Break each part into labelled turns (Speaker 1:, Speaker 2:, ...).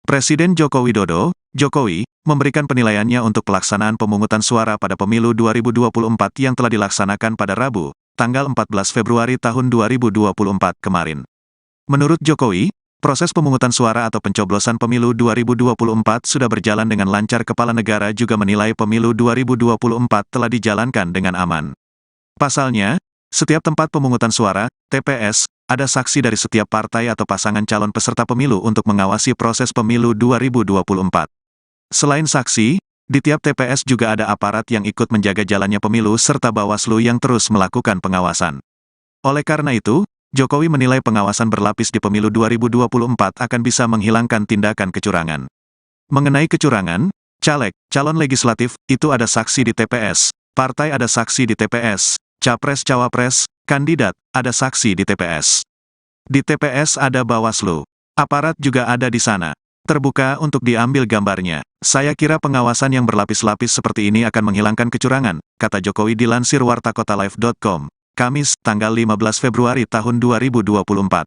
Speaker 1: Presiden Joko Widodo, Jokowi, memberikan penilaiannya untuk pelaksanaan pemungutan suara pada pemilu 2024 yang telah dilaksanakan pada Rabu, tanggal 14 Februari tahun 2024 kemarin. Menurut Jokowi, proses pemungutan suara atau pencoblosan pemilu 2024 sudah berjalan dengan lancar. Kepala negara juga menilai pemilu 2024 telah dijalankan dengan aman. Pasalnya, setiap tempat pemungutan suara, TPS, ada saksi dari setiap partai atau pasangan calon peserta pemilu untuk mengawasi proses pemilu 2024. Selain saksi, di tiap TPS juga ada aparat yang ikut menjaga jalannya pemilu serta Bawaslu yang terus melakukan pengawasan. Oleh karena itu, Jokowi menilai pengawasan berlapis di pemilu 2024 akan bisa menghilangkan tindakan kecurangan. Mengenai kecurangan, caleg, calon legislatif, itu ada saksi di TPS, partai ada saksi di TPS, capres-cawapres, kandidat, ada saksi di TPS. Di TPS ada Bawaslu. Aparat juga ada di sana. Terbuka untuk diambil gambarnya. Saya kira pengawasan yang berlapis-lapis seperti ini akan menghilangkan kecurangan, kata Jokowi dilansir wartakotalive.com, Kamis, tanggal 15 Februari tahun 2024.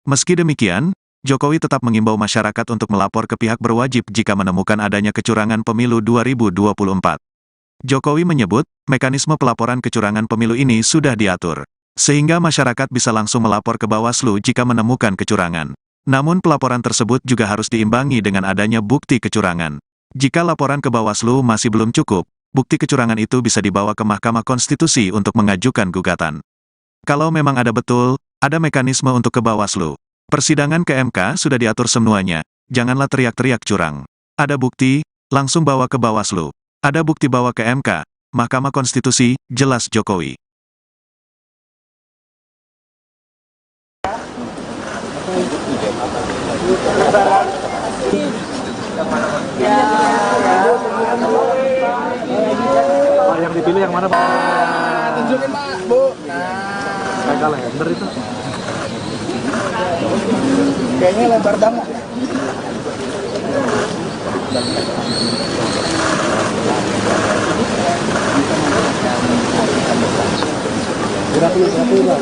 Speaker 1: Meski demikian, Jokowi tetap mengimbau masyarakat untuk melapor ke pihak berwajib jika menemukan adanya kecurangan pemilu 2024. Jokowi menyebut, mekanisme pelaporan kecurangan pemilu ini sudah diatur, sehingga masyarakat bisa langsung melapor ke Bawaslu jika menemukan kecurangan. Namun pelaporan tersebut juga harus diimbangi dengan adanya bukti kecurangan. Jika laporan ke Bawaslu masih belum cukup, bukti kecurangan itu bisa dibawa ke Mahkamah Konstitusi untuk mengajukan gugatan. Kalau memang ada mekanisme untuk ke Bawaslu. Persidangan ke MK sudah diatur semuanya, janganlah teriak-teriak curang. Ada bukti, langsung bawa ke Bawaslu. Ada bukti bawa ke MK, Mahkamah Konstitusi, jelas Jokowi.
Speaker 2: Yang dipilih yang mana, Pak?
Speaker 3: Tunjukin, Pak, Bu.
Speaker 2: Kayak kalender itu.
Speaker 3: Kayaknya lebar banget. Berapa, Pak?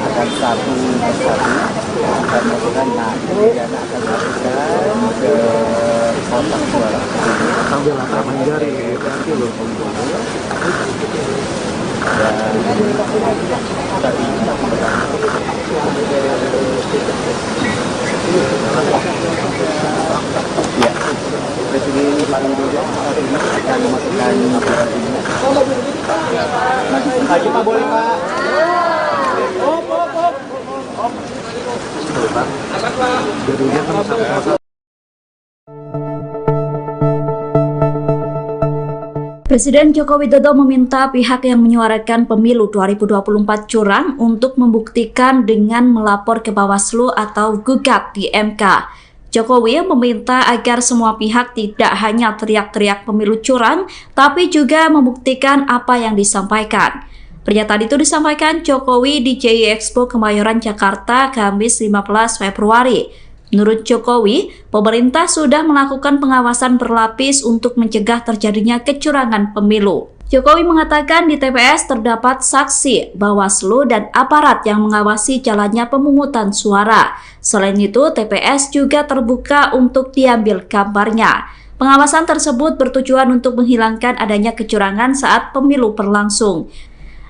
Speaker 4: Akan satu persatu akan melakukan dan akan melakukan ke kotak suara
Speaker 2: Sambil latar menjari nanti loh.
Speaker 4: tadi ya Presiden Pak Widodo akan memasukkan
Speaker 3: Lagi, Pak, boleh, Pak.
Speaker 2: Jadinya kan sama-sama.
Speaker 5: Presiden Joko Widodo meminta pihak yang menyuarakan pemilu 2024 curang untuk membuktikan dengan melapor ke Bawaslu atau gugat di MK. Jokowi meminta agar semua pihak tidak hanya teriak-teriak pemilu curang, tapi juga membuktikan apa yang disampaikan. Pernyataan itu disampaikan Jokowi di JI Expo Kemayoran, Jakarta, Kamis 15 Februari. Menurut Jokowi, pemerintah sudah melakukan pengawasan berlapis untuk mencegah terjadinya kecurangan pemilu. Jokowi mengatakan di TPS terdapat saksi, Bawaslu, dan aparat yang mengawasi jalannya pemungutan suara. Selain itu, TPS juga terbuka untuk diambil gambarnya. Pengawasan tersebut bertujuan untuk menghilangkan adanya kecurangan saat pemilu berlangsung.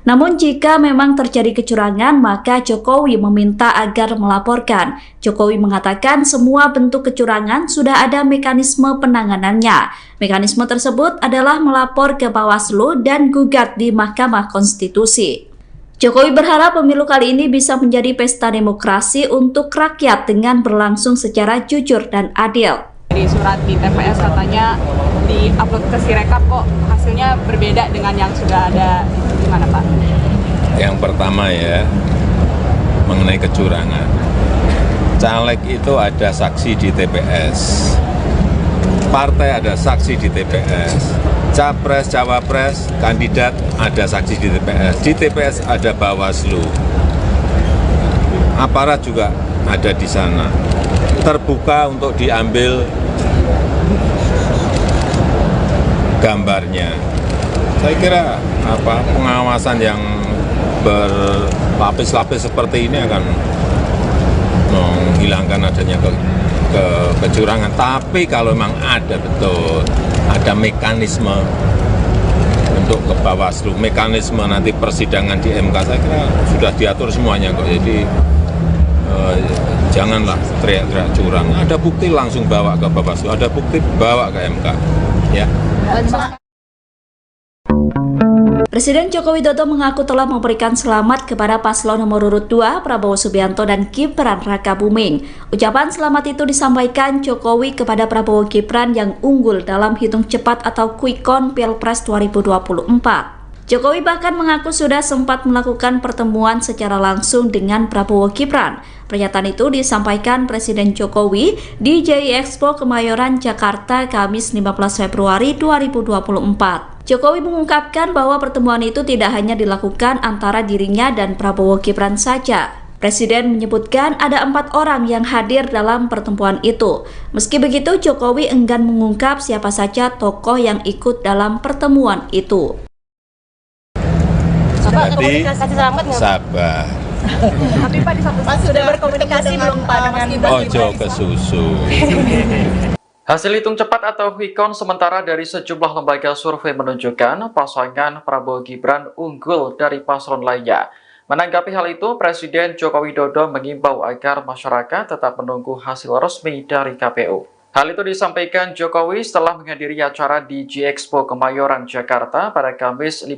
Speaker 5: Namun jika memang terjadi kecurangan, maka Jokowi meminta agar melaporkan. Jokowi mengatakan semua bentuk kecurangan sudah ada mekanisme penanganannya. Mekanisme tersebut adalah melapor ke Bawaslu dan gugat di Mahkamah Konstitusi. Jokowi berharap pemilu kali ini bisa menjadi pesta demokrasi untuk rakyat dengan berlangsung secara jujur dan adil.
Speaker 6: Di surat di TPS katanya di-upload ke Sirekap kok hasilnya berbeda dengan yang sudah ada. Gimana, Pak?
Speaker 7: Yang pertama ya, mengenai kecurangan. Caleg itu ada saksi di TPS. partai ada saksi di TPS, capres, cawapres, kandidat ada saksi di TPS ada Bawaslu, aparat juga ada di sana, terbuka untuk diambil gambarnya. Saya kira pengawasan yang berlapis-lapis seperti ini akan menghilangkan adanya kecurangan. Tapi kalau memang ada betul, ada mekanisme untuk ke Bawaslu, mekanisme nanti persidangan di MK, saya kira sudah diatur semuanya kok. Jadi janganlah teriak-teriak curang. Ada bukti langsung bawa ke Bawaslu, ada bukti bawa ke MK. Ya.
Speaker 5: Presiden Joko Widodo mengaku telah memberikan selamat kepada paslon nomor urut 2 Prabowo Subianto dan Gibran Rakabuming. Ucapan selamat itu disampaikan Jokowi kepada Prabowo Gibran yang unggul dalam hitung cepat atau quick count Pilpres 2024. Jokowi bahkan mengaku sudah sempat melakukan pertemuan secara langsung dengan Prabowo Gibran. Pernyataan itu disampaikan Presiden Jokowi di JI Expo Kemayoran, Jakarta, Kamis 15 Februari 2024. Jokowi mengungkapkan bahwa pertemuan itu tidak hanya dilakukan antara dirinya dan Prabowo Gibran saja. Presiden menyebutkan ada 4 orang yang hadir dalam pertemuan itu. Meski begitu, Jokowi enggan mengungkap siapa saja tokoh yang ikut dalam pertemuan itu.
Speaker 7: Jadi, sabar.
Speaker 6: Tapi Pak di satu sudah berkomunikasi belum Pak dengan
Speaker 7: Ojo ke susu.
Speaker 8: Hasil hitung cepat atau quick count sementara dari sejumlah lembaga survei menunjukkan pasangan Prabowo Gibran unggul dari paslon lainnya. Menanggapi hal itu, Presiden Joko Widodo mengimbau agar masyarakat tetap menunggu hasil resmi dari KPU. Hal itu disampaikan Jokowi setelah menghadiri acara di JI Expo Kemayoran, Jakarta pada Kamis 15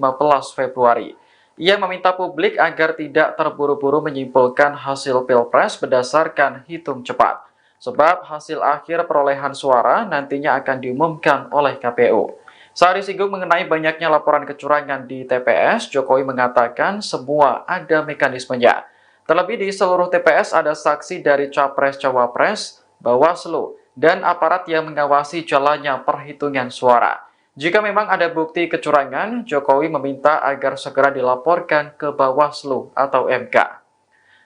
Speaker 8: Februari. Ia meminta publik agar tidak terburu-buru menyimpulkan hasil Pilpres berdasarkan hitung cepat. Sebab hasil akhir perolehan suara nantinya akan diumumkan oleh KPU. Saat disinggung mengenai banyaknya laporan kecurangan di TPS, Jokowi mengatakan semua ada mekanismenya. Terlebih di seluruh TPS ada saksi dari Capres-Cawapres, Bawaslu, dan aparat yang mengawasi jalannya perhitungan suara. Jika memang ada bukti kecurangan, Jokowi meminta agar segera dilaporkan ke Bawaslu atau MK.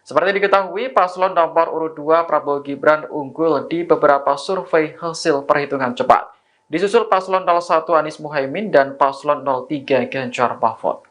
Speaker 8: Seperti diketahui, paslon nomor urut 2 Prabowo Gibran unggul di beberapa survei hasil perhitungan cepat. Disusul paslon 01 Anies Muhaimin dan paslon 03 Ganjar Mahfud.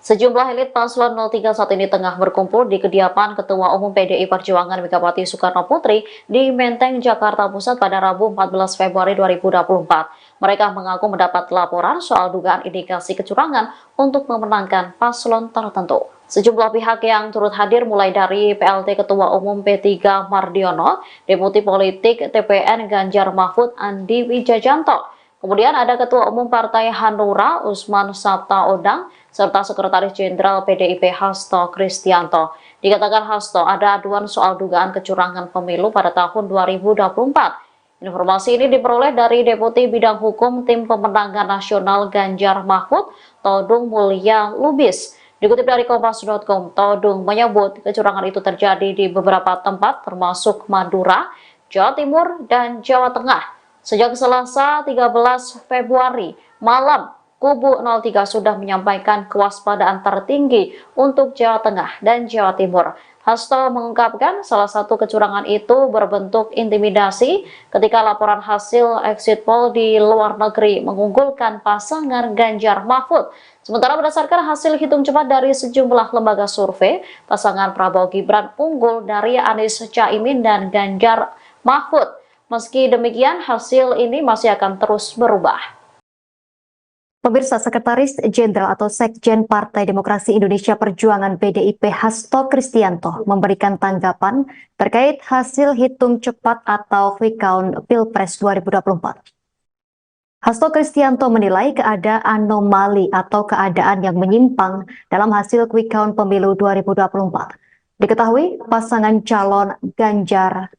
Speaker 5: Sejumlah elit paslon 03 saat ini tengah berkumpul di kediaman Ketua Umum PDI Perjuangan Megawati Soekarno Putri di Menteng, Jakarta Pusat pada Rabu 14 Februari 2024. Mereka mengaku mendapat laporan soal dugaan indikasi kecurangan untuk memenangkan paslon tertentu. Sejumlah pihak yang turut hadir mulai dari PLT Ketua Umum P3 Mardiono, Deputi Politik TPN Ganjar Mahfud Andi Wijajanto, kemudian ada Ketua Umum Partai Hanura Usman Sabtaodang, serta Sekretaris Jenderal PDIP Hasto Kristianto. Dikatakan Hasto ada aduan soal dugaan kecurangan pemilu pada tahun 2024. Informasi ini diperoleh dari Deputi Bidang Hukum Tim Pemenangan Nasional Ganjar Mahfud, Todung Mulya Lubis. Dikutip dari Kompas.com, Todung menyebut kecurangan itu terjadi di beberapa tempat termasuk Madura, Jawa Timur, dan Jawa Tengah. Sejak Selasa 13 Februari malam, Kubu 03 sudah menyampaikan kewaspadaan tertinggi untuk Jawa Tengah dan Jawa Timur. Hasto mengungkapkan salah satu kecurangan itu berbentuk intimidasi ketika laporan hasil exit poll di luar negeri mengunggulkan pasangan Ganjar Mahfud. Sementara berdasarkan hasil hitung cepat dari sejumlah lembaga survei, pasangan Prabowo Gibran unggul dari Anies Caimin dan Ganjar Mahfud. Meski demikian, hasil ini masih akan terus berubah.
Speaker 9: Pemirsa, Sekretaris Jenderal atau Sekjen Partai Demokrasi Indonesia Perjuangan PDIP Hasto Kristianto memberikan tanggapan terkait hasil hitung cepat atau quick count Pilpres 2024. Hasto Kristianto menilai keadaan anomali atau keadaan yang menyimpang dalam hasil quick count pemilu 2024. Diketahui pasangan calon Ganjar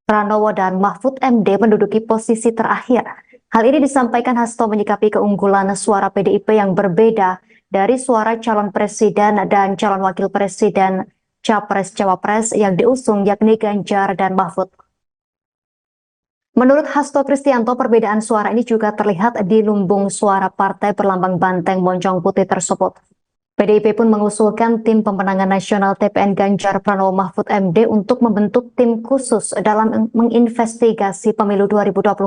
Speaker 9: Pranowo dan Mahfud MD menduduki posisi terakhir. Hal ini disampaikan Hasto menyikapi keunggulan suara PDIP yang berbeda dari suara calon presiden dan calon wakil presiden Capres-Cawapres yang diusung yakni Ganjar dan Mahfud. Menurut Hasto Kristianto, perbedaan suara ini juga terlihat di lumbung suara partai berlambang banteng moncong putih tersebut. PDIP pun mengusulkan tim pemenangan nasional TPN Ganjar Pranowo Mahfud MD untuk membentuk tim khusus dalam menginvestigasi pemilu 2024.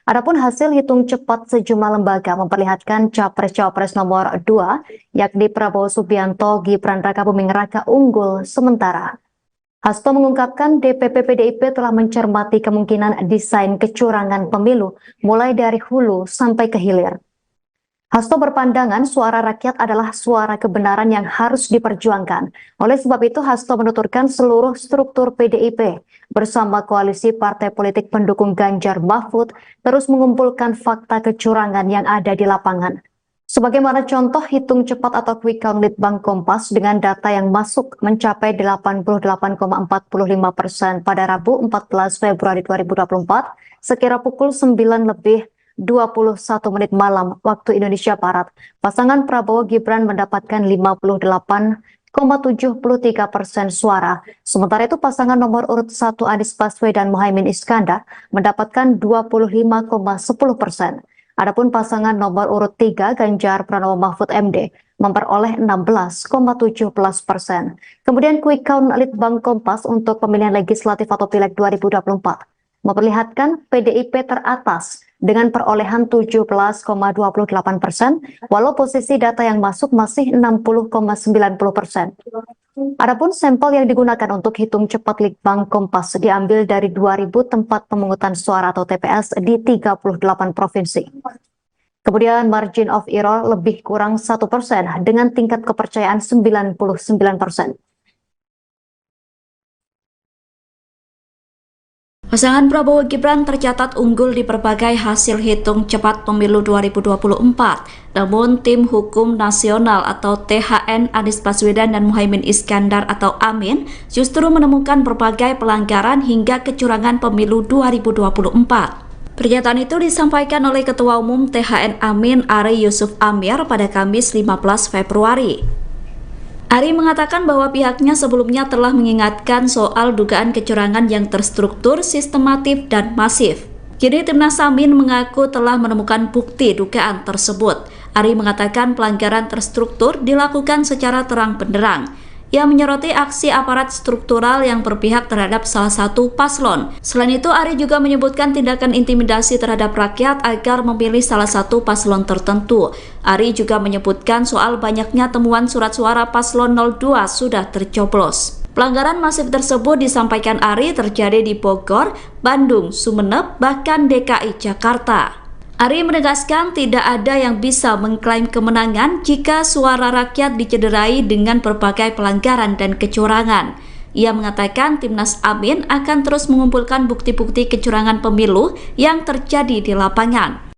Speaker 9: Adapun hasil hitung cepat sejumlah lembaga memperlihatkan Capres-Cawapres nomor 2, yakni Prabowo Subianto, Gibran Raka Buming Raka unggul sementara. Hasto mengungkapkan DPP PDIP telah mencermati kemungkinan desain kecurangan pemilu mulai dari hulu sampai ke hilir. Hasto berpandangan suara rakyat adalah suara kebenaran yang harus diperjuangkan. Oleh sebab itu, Hasto menuturkan seluruh struktur PDIP bersama koalisi partai politik pendukung Ganjar Mahfud terus mengumpulkan fakta kecurangan yang ada di lapangan. Sebagaimana contoh hitung cepat atau quick count Litbang Kompas dengan data yang masuk mencapai 88,45% pada Rabu 14 Februari 2024 sekira pukul 9:21 malam waktu Indonesia Barat. Pasangan Prabowo Gibran mendapatkan 58,73% suara. Sementara itu pasangan nomor urut 1 Anies Baswedan Muhaimin Iskandar mendapatkan 25,10%. Adapun pasangan nomor urut 3 Ganjar Pranowo Mahfud MD memperoleh 16,17%. Kemudian quick count Litbang Kompas untuk pemilihan legislatif atau Pileg 2024 memperlihatkan PDIP teratas dengan perolehan 17,28%, walau posisi data yang masuk masih 60,90%. Adapun sampel yang digunakan untuk hitung cepat Litbang Kompas diambil dari 2.000 tempat pemungutan suara atau TPS di 38 provinsi. Kemudian margin of error lebih kurang 1% dengan tingkat kepercayaan 99%.
Speaker 5: Pasangan Prabowo Gibran tercatat unggul di berbagai hasil hitung cepat pemilu 2024. Namun tim hukum nasional atau THN Anies Baswedan dan Muhaimin Iskandar atau Amin justru menemukan berbagai pelanggaran hingga kecurangan pemilu 2024. Pernyataan itu disampaikan oleh Ketua Umum THN Amin Ari Yusuf Amir pada Kamis 15 Februari. Ari mengatakan bahwa pihaknya sebelumnya telah mengingatkan soal dugaan kecurangan yang terstruktur, sistematif, dan masif. Kini Timnas Amin mengaku telah menemukan bukti dugaan tersebut. Ari mengatakan pelanggaran terstruktur dilakukan secara terang benderang. Ia menyoroti aksi aparat struktural yang berpihak terhadap salah satu paslon. Selain itu, Ari juga menyebutkan tindakan intimidasi terhadap rakyat agar memilih salah satu paslon tertentu. Ari juga menyebutkan soal banyaknya temuan surat suara paslon 02 sudah tercoblos. Pelanggaran masif tersebut disampaikan Ari terjadi di Bogor, Bandung, Sumeneb, bahkan DKI Jakarta. Ari menegaskan tidak ada yang bisa mengklaim kemenangan jika suara rakyat dicederai dengan berbagai pelanggaran dan kecurangan. Ia mengatakan Timnas Amin akan terus mengumpulkan bukti-bukti kecurangan pemilu yang terjadi di lapangan.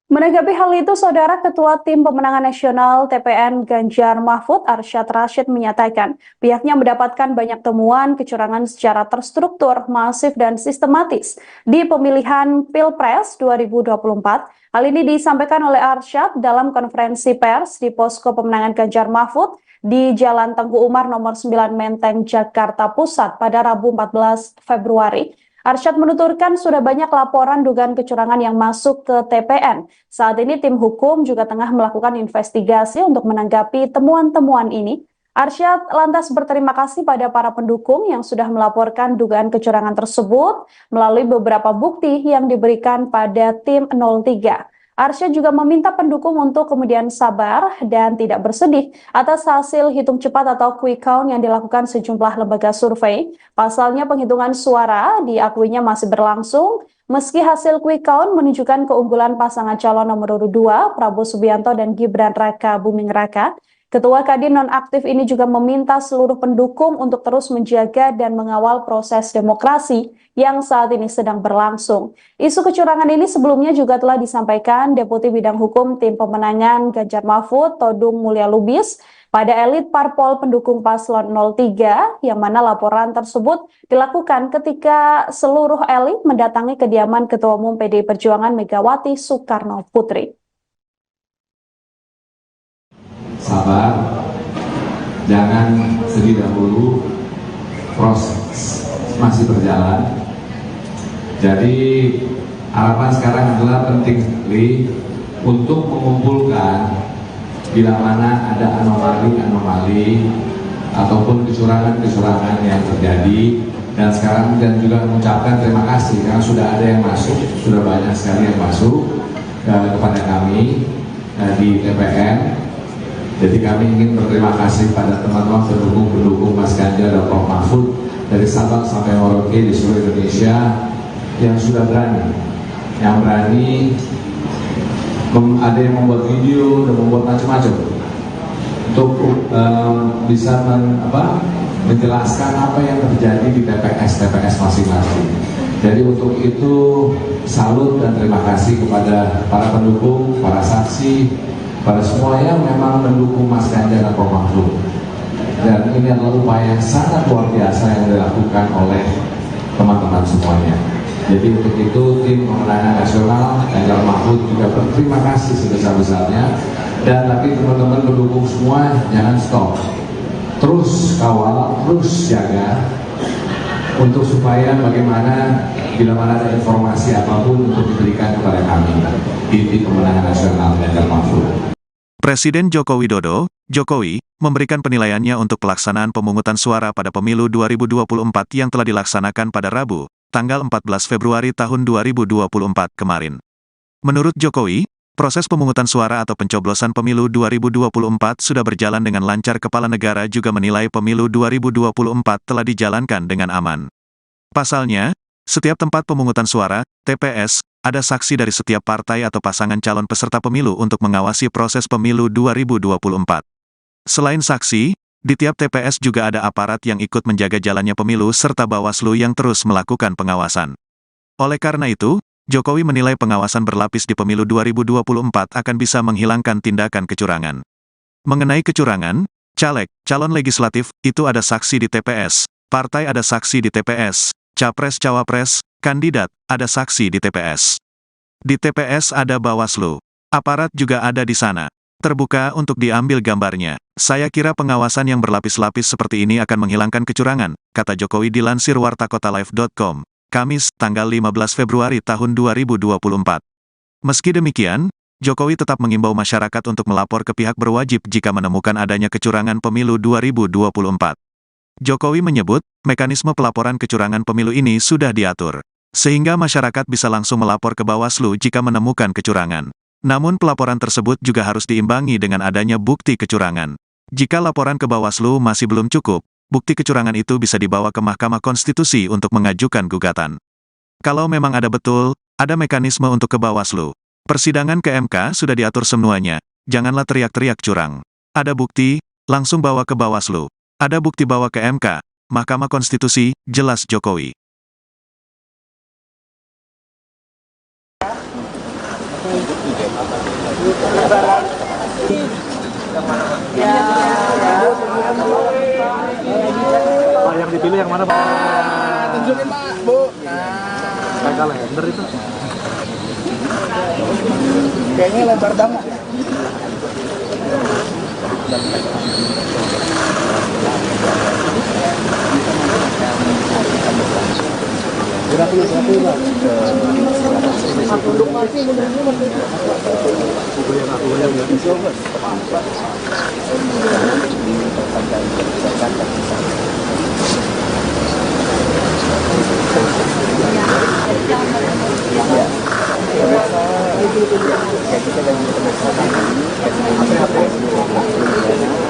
Speaker 10: Menanggapi hal itu, Saudara Ketua Tim Pemenangan Nasional TPN Ganjar Mahfud Arsyad Rashid menyatakan pihaknya mendapatkan banyak temuan kecurangan secara terstruktur, masif, dan sistematis di pemilihan Pilpres 2024. Hal ini disampaikan oleh Arsyad dalam konferensi pers di Posko Pemenangan Ganjar Mahfud di Jalan Tengku Umar nomor 9 Menteng, Jakarta Pusat pada Rabu 14 Februari. Arsyad menuturkan sudah banyak laporan dugaan kecurangan yang masuk ke TPN. Saat ini tim hukum juga tengah melakukan investigasi untuk menanggapi temuan-temuan ini. Arsyad lantas berterima kasih pada para pendukung yang sudah melaporkan dugaan kecurangan tersebut melalui beberapa bukti yang diberikan pada tim 03. Arsyad juga meminta pendukung untuk kemudian sabar dan tidak bersedih atas hasil hitung cepat atau quick count yang dilakukan sejumlah lembaga survei. Pasalnya penghitungan suara diakuinya masih berlangsung, meski hasil quick count menunjukkan keunggulan pasangan calon nomor urut 2, Prabowo Subianto dan Gibran Raka Buming Raka. Ketua Kadin nonaktif ini juga meminta seluruh pendukung untuk terus menjaga dan mengawal proses demokrasi yang saat ini sedang berlangsung. Isu kecurangan ini sebelumnya juga telah disampaikan Deputi Bidang Hukum Tim Pemenangan Ganjar Mahfud, Todung Mulya Lubis, pada elit parpol pendukung paslon 03, yang mana laporan tersebut dilakukan ketika seluruh elit mendatangi kediaman Ketua Umum PDI Perjuangan Megawati Soekarno Putri.
Speaker 11: sabar, jangan sedih dahulu, proses masih berjalan. Jadi harapan sekarang adalah penting sekali untuk mengumpulkan bila mana ada anomali-anomali ataupun kecurangan-kecurangan yang terjadi. Dan sekarang dan juga mengucapkan terima kasih karena sudah ada yang masuk, sudah banyak sekali yang masuk kepada kami di TPN. Jadi kami ingin berterima kasih pada teman-teman pendukung Mas Ganjar dan Prof Mahfud dari Sabang sampai Merauke di seluruh Indonesia yang sudah berani, ada yang membuat video dan membuat macam-macam untuk bisa menjelaskan apa yang terjadi di TPS masing-masing. Jadi untuk itu salut dan terima kasih kepada para pendukung, para saksi, pada semua yang memang mendukung Mas Ganjar dan Prof Mahfud. Dan ini adalah upaya yang sangat luar biasa yang dilakukan oleh teman-teman semuanya. Jadi untuk itu tim pemenangan nasional Ganjar Mahfud juga berterima kasih sebesar-besarnya. Dan tapi teman-teman pendukung semua jangan stop, terus kawal, terus jaga untuk supaya bagaimana bila mana ada informasi apapun untuk diberikan kepada kami di tim pemenangan nasional Ganjar Mahfud.
Speaker 1: Presiden Joko Widodo, Jokowi, memberikan penilaiannya untuk pelaksanaan pemungutan suara pada pemilu 2024 yang telah dilaksanakan pada Rabu, tanggal 14 Februari tahun 2024 kemarin. Menurut Jokowi, proses pemungutan suara atau pencoblosan pemilu 2024 sudah berjalan dengan lancar. Kepala negara juga menilai pemilu 2024 telah dijalankan dengan aman. Pasalnya, setiap tempat pemungutan suara, TPS, ada saksi dari setiap partai atau pasangan calon peserta pemilu untuk mengawasi proses pemilu 2024. Selain saksi, di tiap TPS juga ada aparat yang ikut menjaga jalannya pemilu serta Bawaslu yang terus melakukan pengawasan. Oleh karena itu, Jokowi menilai pengawasan berlapis di pemilu 2024 akan bisa menghilangkan tindakan kecurangan. Mengenai kecurangan, caleg, calon legislatif, itu ada saksi di TPS, partai ada saksi di TPS, capres-cawapres, kandidat, ada saksi di TPS. Di TPS ada Bawaslu. Aparat juga ada di sana. Terbuka untuk diambil gambarnya. Saya kira pengawasan yang berlapis-lapis seperti ini akan menghilangkan kecurangan, kata Jokowi dilansir wartakotalive.com. Kamis, tanggal 15 Februari tahun 2024. Meski demikian, Jokowi tetap mengimbau masyarakat untuk melapor ke pihak berwajib jika menemukan adanya kecurangan pemilu 2024. Jokowi menyebut, mekanisme pelaporan kecurangan pemilu ini sudah diatur, sehingga masyarakat bisa langsung melapor ke Bawaslu jika menemukan kecurangan. Namun pelaporan tersebut juga harus diimbangi dengan adanya bukti kecurangan. Jika laporan ke Bawaslu masih belum cukup, bukti kecurangan itu bisa dibawa ke Mahkamah Konstitusi untuk mengajukan gugatan. Kalau memang ada betul, ada mekanisme untuk ke Bawaslu. Persidangan ke MK sudah diatur semuanya, janganlah teriak-teriak curang. Ada bukti, langsung bawa ke Bawaslu. Ada bukti bawa ke MK, Mahkamah Konstitusi, jelas Jokowi.
Speaker 2: Pak yang dipilih yang mana Pak?
Speaker 3: Tunjukin Pak, Bu.
Speaker 2: Kayak kalender itu.
Speaker 3: Kayaknya lembar damuk. Gerak dulu Pak.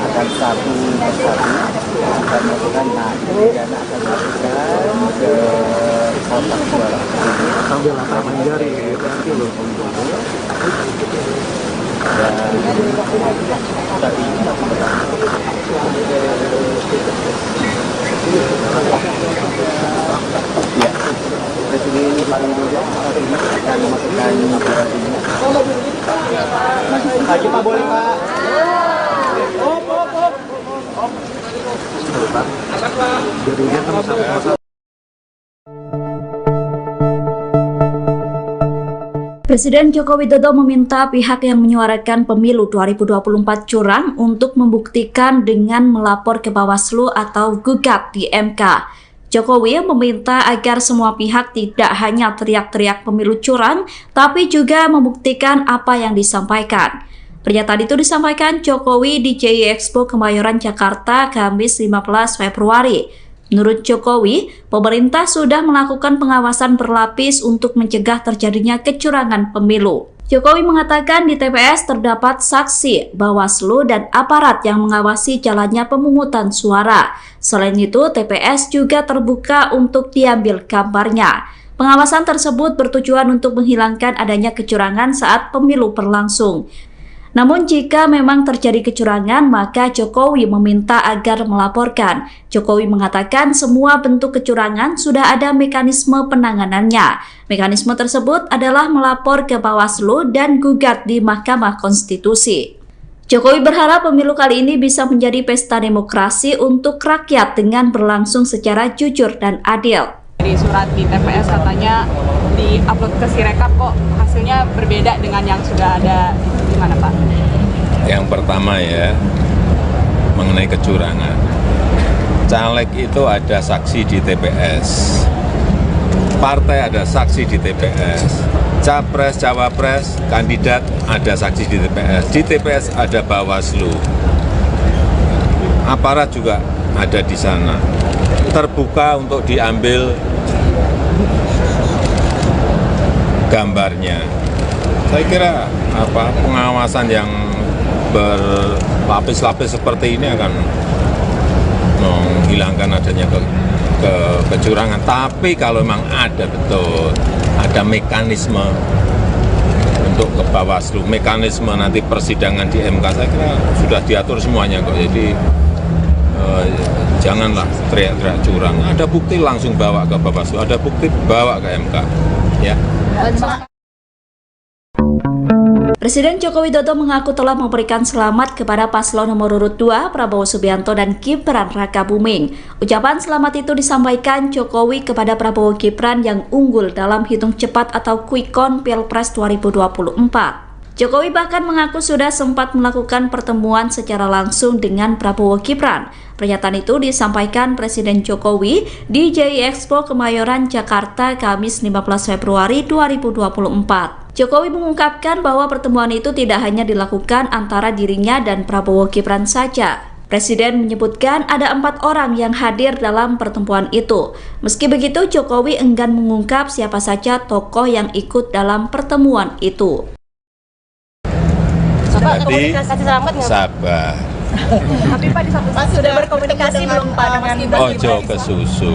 Speaker 4: akan satu persatu akan melakukan pidana akan melakukan ke kotak suara
Speaker 2: Sambil latar main jari, berarti loh.
Speaker 4: tapi ini masih berlangsung. Ya, Presiden Joko Widodo akan memasukkan laporan ini.
Speaker 3: Lagi Pak, boleh Pak.
Speaker 2: Jadi dia kan sama-sama.
Speaker 5: Presiden Joko Widodo meminta pihak yang menyuarakan pemilu 2024 curang untuk membuktikan dengan melapor ke Bawaslu atau gugat di MK. Jokowi meminta agar semua pihak tidak hanya teriak-teriak pemilu curang, tapi juga membuktikan apa yang disampaikan. Pernyataan itu disampaikan Jokowi di JI Expo Kemayoran, Jakarta, Kamis 15 Februari. Menurut Jokowi, pemerintah sudah melakukan pengawasan berlapis untuk mencegah terjadinya kecurangan pemilu. Jokowi mengatakan di TPS terdapat saksi, Bawaslu, dan aparat yang mengawasi jalannya pemungutan suara. Selain itu, TPS juga terbuka untuk diambil gambarnya. Pengawasan tersebut bertujuan untuk menghilangkan adanya kecurangan saat pemilu berlangsung. Namun jika memang terjadi kecurangan, maka Jokowi meminta agar melaporkan. Jokowi mengatakan semua bentuk kecurangan sudah ada mekanisme penanganannya. Mekanisme tersebut adalah melapor ke Bawaslu dan gugat di Mahkamah Konstitusi. Jokowi berharap pemilu kali ini bisa menjadi pesta demokrasi untuk rakyat dengan berlangsung secara jujur dan adil.
Speaker 6: Di surat di TPS katanya di-upload ke Sirekap kok hasilnya berbeda dengan yang sudah ada. Gimana Pak?
Speaker 7: Yang pertama ya, mengenai kecurangan. Caleg itu ada saksi di TPS. Partai ada saksi di TPS. Capres, cawapres, kandidat ada saksi di TPS. Di TPS ada Bawaslu. Aparat juga ada di sana. Terbuka untuk diambil gambarnya. Saya kira pengawasan yang berlapis-lapis seperti ini akan menghilangkan adanya kecurangan. Tapi kalau memang ada betul, ada mekanisme untuk ke Bawaslu, mekanisme nanti persidangan di MK, saya kira sudah diatur semuanya kok. Jadi janganlah teriak-teriak curang. Ada bukti langsung bawa ke Bawaslu, ada bukti bawa ke MK. Ya.
Speaker 5: Presiden Joko Widodo mengaku telah memberikan selamat kepada paslon nomor urut 2 Prabowo Subianto dan Gibran Rakabuming. Ucapan selamat itu disampaikan Jokowi kepada Prabowo Gibran yang unggul dalam hitung cepat atau quick count Pilpres 2024. Jokowi bahkan mengaku sudah sempat melakukan pertemuan secara langsung dengan Prabowo Gibran. Pernyataan itu disampaikan Presiden Jokowi di JI Expo Kemayoran, Jakarta, Kamis 15 Februari 2024. Jokowi mengungkapkan bahwa pertemuan itu tidak hanya dilakukan antara dirinya dan Prabowo Gibran saja. Presiden menyebutkan ada 4 orang yang hadir dalam pertemuan itu. Meski begitu, Jokowi enggan mengungkap siapa saja tokoh yang ikut dalam pertemuan itu.
Speaker 7: Jadi, sabar.
Speaker 6: Tapi Pak di satu sisi sudah berkomunikasi belum Pak dengan
Speaker 7: Ojo ke susu.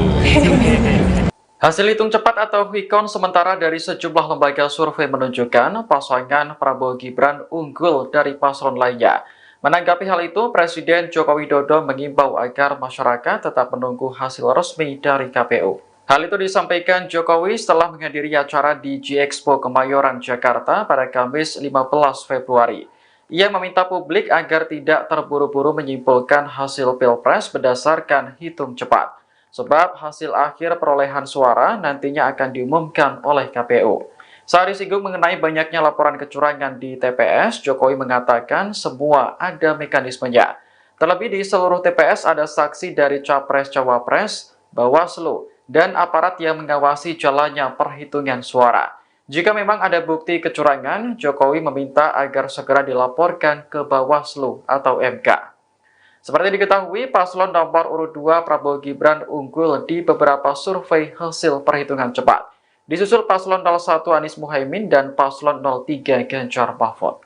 Speaker 8: Hasil hitung cepat atau quick count sementara dari sejumlah lembaga survei menunjukkan pasangan Prabowo Gibran unggul dari paslon lainnya. Menanggapi hal itu, Presiden Joko Widodo mengimbau agar masyarakat tetap menunggu hasil resmi dari KPU. Hal itu disampaikan Jokowi setelah menghadiri acara di JI Expo Kemayoran, Jakarta pada Kamis 15 Februari. Ia meminta publik agar tidak terburu-buru menyimpulkan hasil Pilpres berdasarkan hitung cepat. Sebab hasil akhir perolehan suara nantinya akan diumumkan oleh KPU. Saat disinggung mengenai banyaknya laporan kecurangan di TPS, Jokowi mengatakan semua ada mekanismenya. Terlebih di seluruh TPS ada saksi dari Capres-Cawapres, Bawaslu, dan aparat yang mengawasi jalannya perhitungan suara. Jika memang ada bukti kecurangan, Jokowi meminta agar segera dilaporkan ke Bawaslu atau MK. Seperti diketahui, paslon nomor urut 2 Prabowo Gibran unggul di beberapa survei hasil perhitungan cepat. Disusul paslon 01 Anies Muhaimin dan paslon 03 Ganjar Mahfud.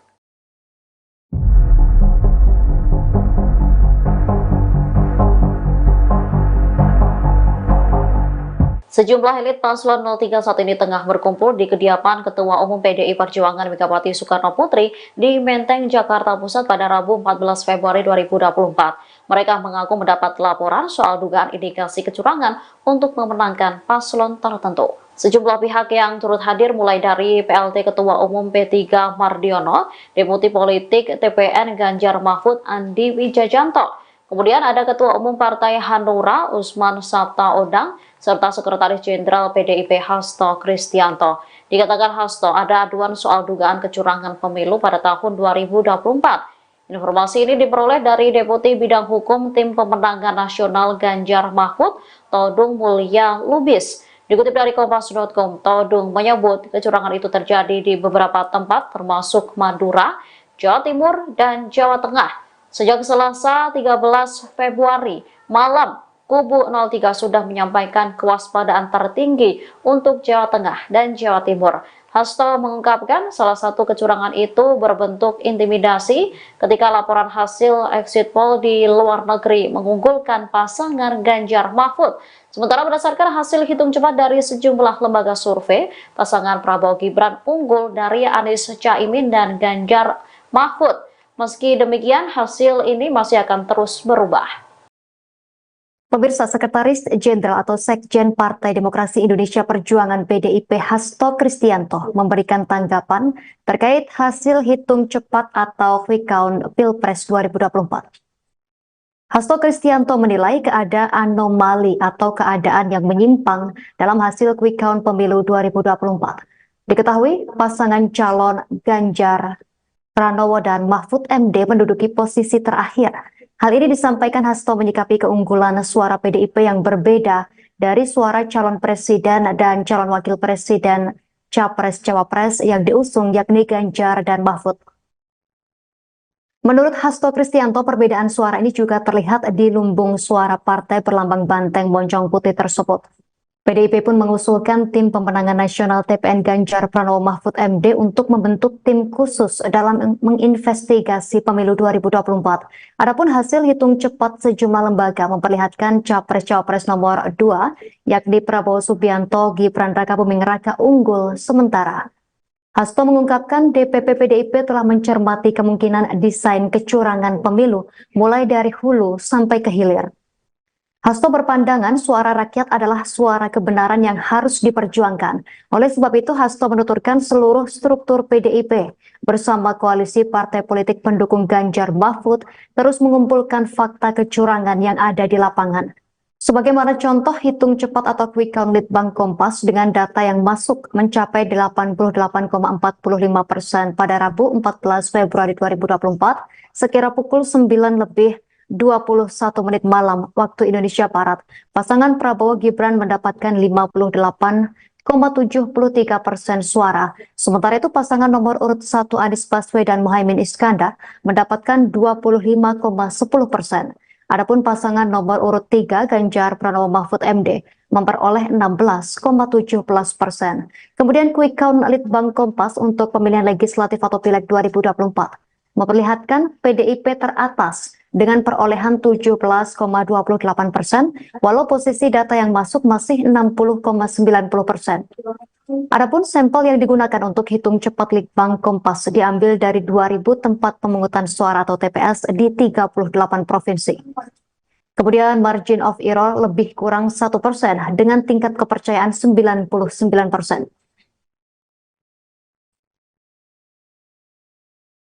Speaker 9: Sejumlah elit paslon 03 saat ini tengah berkumpul di kediaman Ketua Umum PDI Perjuangan Megawati Soekarno Putri di Menteng, Jakarta Pusat pada Rabu 14 Februari 2024. Mereka mengaku mendapat laporan soal dugaan indikasi kecurangan untuk memenangkan paslon tertentu. Sejumlah pihak yang turut hadir mulai dari PLT Ketua Umum P3 Mardiono, Deputi Politik TPN Ganjar Mahfud Andi Wijajanto,
Speaker 5: Kemudian ada Ketua Umum Partai Hanura Usman Sabtaodang serta Sekretaris Jenderal PDIP Hasto Kristianto. Dikatakan Hasto ada aduan soal dugaan kecurangan pemilu pada tahun 2024. Informasi ini diperoleh dari Deputi Bidang Hukum Tim Pemenangan Nasional Ganjar Mahfud, Todung Mulya Lubis. Dikutip dari Kompas.com, Todung menyebut kecurangan itu terjadi di beberapa tempat termasuk Madura, Jawa Timur, dan Jawa Tengah. Sejak Selasa 13 Februari malam, Kubu 03 sudah menyampaikan kewaspadaan tertinggi untuk Jawa Tengah dan Jawa Timur. Hasto mengungkapkan salah satu kecurangan itu berbentuk intimidasi ketika laporan hasil exit poll di luar negeri mengunggulkan pasangan Ganjar Mahfud. Sementara berdasarkan hasil hitung cepat dari sejumlah lembaga survei, pasangan Prabowo Gibran unggul dari Anies Caimin dan Ganjar Mahfud. Meski demikian, hasil ini masih akan terus berubah.
Speaker 9: Pemirsa, Sekretaris Jenderal atau Sekjen Partai Demokrasi Indonesia Perjuangan PDIP Hasto Kristianto memberikan tanggapan terkait hasil hitung cepat atau quick count Pilpres 2024. Hasto Kristianto menilai ada anomali atau keadaan yang menyimpang dalam hasil quick count pemilu 2024. Diketahui pasangan calon Ganjar Pranowo dan Mahfud MD menduduki posisi terakhir. Hal ini disampaikan Hasto menyikapi keunggulan suara PDIP yang berbeda dari suara calon presiden dan calon wakil presiden Capres-Cawapres yang diusung yakni Ganjar dan Mahfud. Menurut Hasto Kristianto, perbedaan suara ini juga terlihat di lumbung suara partai berlambang banteng moncong putih tersebut. PDIP pun mengusulkan tim pemenangan nasional TPN Ganjar Pranowo Mahfud MD untuk membentuk tim khusus dalam menginvestigasi pemilu 2024. Adapun hasil hitung cepat sejumlah lembaga memperlihatkan Capres-Cawapres nomor 2, yakni Prabowo Subianto, Gibran Rakabuming Raka unggul sementara. Hasto mengungkapkan DPP PDIP telah mencermati kemungkinan desain kecurangan pemilu mulai dari hulu sampai ke hilir. Hasto berpandangan suara rakyat adalah suara kebenaran yang harus diperjuangkan. Oleh sebab itu, Hasto menuturkan seluruh struktur PDIP bersama koalisi partai politik pendukung Ganjar Mahfud terus mengumpulkan fakta kecurangan yang ada di lapangan. Sebagaimana contoh hitung cepat atau quick count Litbang Kompas dengan data yang masuk mencapai 88,45% pada Rabu 14 Februari 2024 sekira pukul 9:21 malam waktu Indonesia Barat. Pasangan Prabowo Gibran mendapatkan 58,73% suara. Sementara itu pasangan nomor urut 1 Anies Baswedan Muhaimin Iskandar mendapatkan 25,10%. Adapun pasangan nomor urut 3 Ganjar Pranowo Mahfud MD memperoleh 16,17%. Kemudian quick count Litbang Kompas untuk pemilihan legislatif atau Pileg 2024 memperlihatkan PDIP teratas dengan perolehan 17,28%, walau posisi data yang masuk masih 60,90%. Adapun sampel yang digunakan untuk hitung cepat Litbang Kompas diambil dari 2.000 tempat pemungutan suara atau TPS di 38 provinsi. Kemudian margin of error lebih kurang 1% dengan tingkat kepercayaan 99%.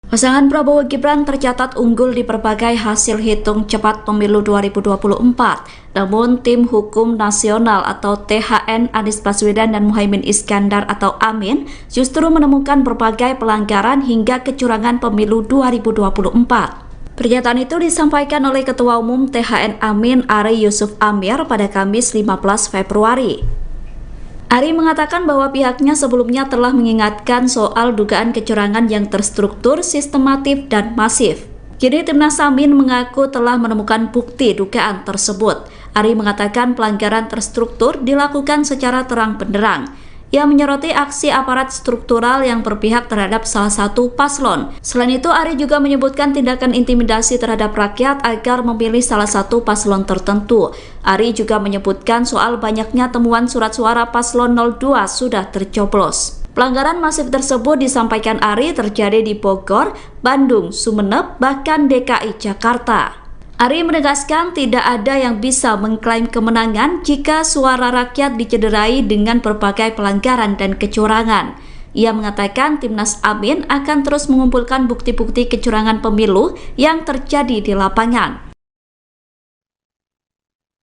Speaker 5: Pasangan Prabowo Gibran tercatat unggul di berbagai hasil hitung cepat pemilu 2024. Namun tim hukum nasional atau THN Anies Baswedan dan Muhaimin Iskandar atau Amin justru menemukan berbagai pelanggaran hingga kecurangan pemilu 2024. Pernyataan itu disampaikan oleh Ketua Umum THN Amin Ari Yusuf Amir pada Kamis 15 Februari. Ari mengatakan bahwa pihaknya sebelumnya telah mengingatkan soal dugaan kecurangan yang terstruktur, sistematif, dan masif. Kini Timnas Amin mengaku telah menemukan bukti dugaan tersebut. Ari mengatakan pelanggaran terstruktur dilakukan secara terang benderang. Ia menyoroti aksi aparat struktural yang berpihak terhadap salah satu paslon. Selain itu, Ari juga menyebutkan tindakan intimidasi terhadap rakyat agar memilih salah satu paslon tertentu. Ari juga menyebutkan soal banyaknya temuan surat suara paslon 02 sudah tercoblos. Pelanggaran masif tersebut disampaikan Ari terjadi di Bogor, Bandung, Sumeneb, bahkan DKI Jakarta. Ari menegaskan tidak ada yang bisa mengklaim kemenangan jika suara rakyat dicederai dengan berbagai pelanggaran dan kecurangan. Ia mengatakan Timnas Amin akan terus mengumpulkan bukti-bukti kecurangan pemilu yang terjadi di lapangan.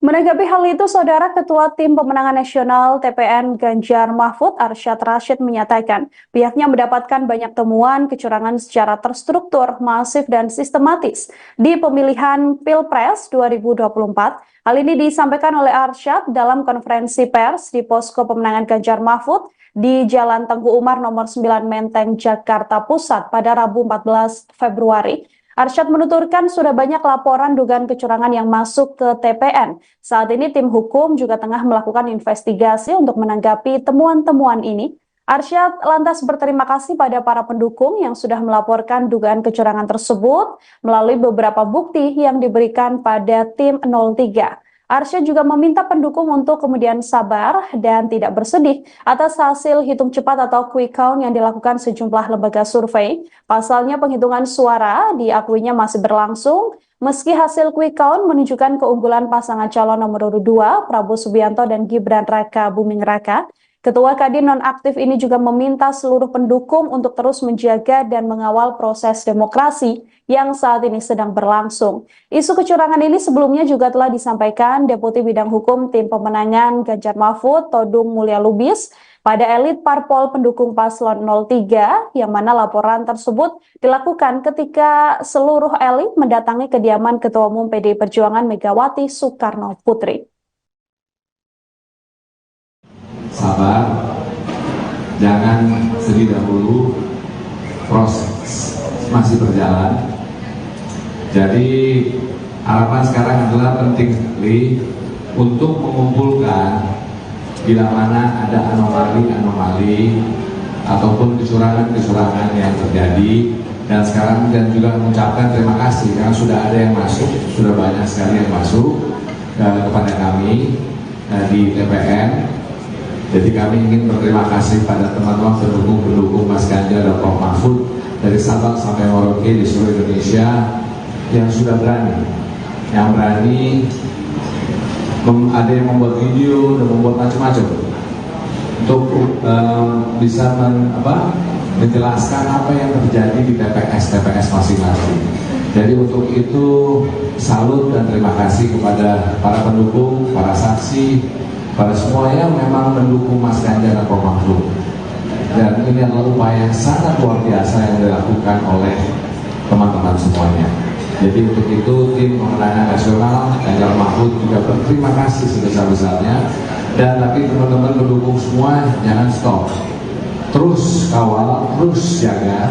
Speaker 10: Menanggapi hal itu, Saudara Ketua Tim Pemenangan Nasional TPN Ganjar Mahfud Arsyad Rashid menyatakan pihaknya mendapatkan banyak temuan kecurangan secara terstruktur, masif, dan sistematis di pemilihan Pilpres 2024. Hal ini disampaikan oleh Arsyad dalam konferensi pers di Posko Pemenangan Ganjar Mahfud di Jalan Tengku Umar nomor 9 Menteng, Jakarta Pusat pada Rabu 14 Februari. Arsyad menuturkan sudah banyak laporan dugaan kecurangan yang masuk ke TPN. Saat ini tim hukum juga tengah melakukan investigasi untuk menanggapi temuan-temuan ini. Arsyad lantas berterima kasih pada para pendukung yang sudah melaporkan dugaan kecurangan tersebut melalui beberapa bukti yang diberikan pada tim 03. Arsyad juga meminta pendukung untuk kemudian sabar dan tidak bersedih atas hasil hitung cepat atau quick count yang dilakukan sejumlah lembaga survei. Pasalnya penghitungan suara diakuinya masih berlangsung, meski hasil quick count menunjukkan keunggulan pasangan calon nomor urut 2, Prabowo Subianto dan Gibran Raka Buming Raka. Ketua Kadin nonaktif ini juga meminta seluruh pendukung untuk terus menjaga dan mengawal proses demokrasi yang saat ini sedang berlangsung. Isu kecurangan ini sebelumnya juga telah disampaikan Deputi Bidang Hukum Tim Pemenangan Ganjar Mahfud, Todung Mulya Lubis, pada elit parpol pendukung paslon 03, yang mana laporan tersebut dilakukan ketika seluruh elit mendatangi kediaman Ketua Umum PDI Perjuangan Megawati Soekarno Putri.
Speaker 11: Sabar, jangan sedih dahulu, proses masih berjalan. Jadi harapan sekarang adalah penting sekali untuk mengumpulkan bila mana ada anomali-anomali ataupun kecurangan-kecurangan yang terjadi, dan juga mengucapkan terima kasih karena sudah ada yang masuk, sudah banyak sekali yang masuk kepada kami di TPN. Jadi kami ingin berterima kasih pada teman-teman pendukung Mas Ganjar dan Prof. Mahfud dari Sabang sampai Merauke di seluruh Indonesia yang sudah berani, ada yang membuat video dan membuat macam-macam untuk bisa menjelaskan apa yang terjadi di TPS masing-masing. Jadi untuk itu salut dan terima kasih kepada para pendukung, para saksi, pada semua yang memang mendukung Mas Ganjar dan Prof. Mahfud. Dan ini adalah upaya yang sangat luar biasa yang dilakukan oleh teman-teman semuanya. Jadi untuk itu tim pemenangan nasional Ganjar Mahfud juga berterima kasih sebesar-besarnya. Dan tapi teman-teman pendukung semua jangan stop, terus kawal, terus jaga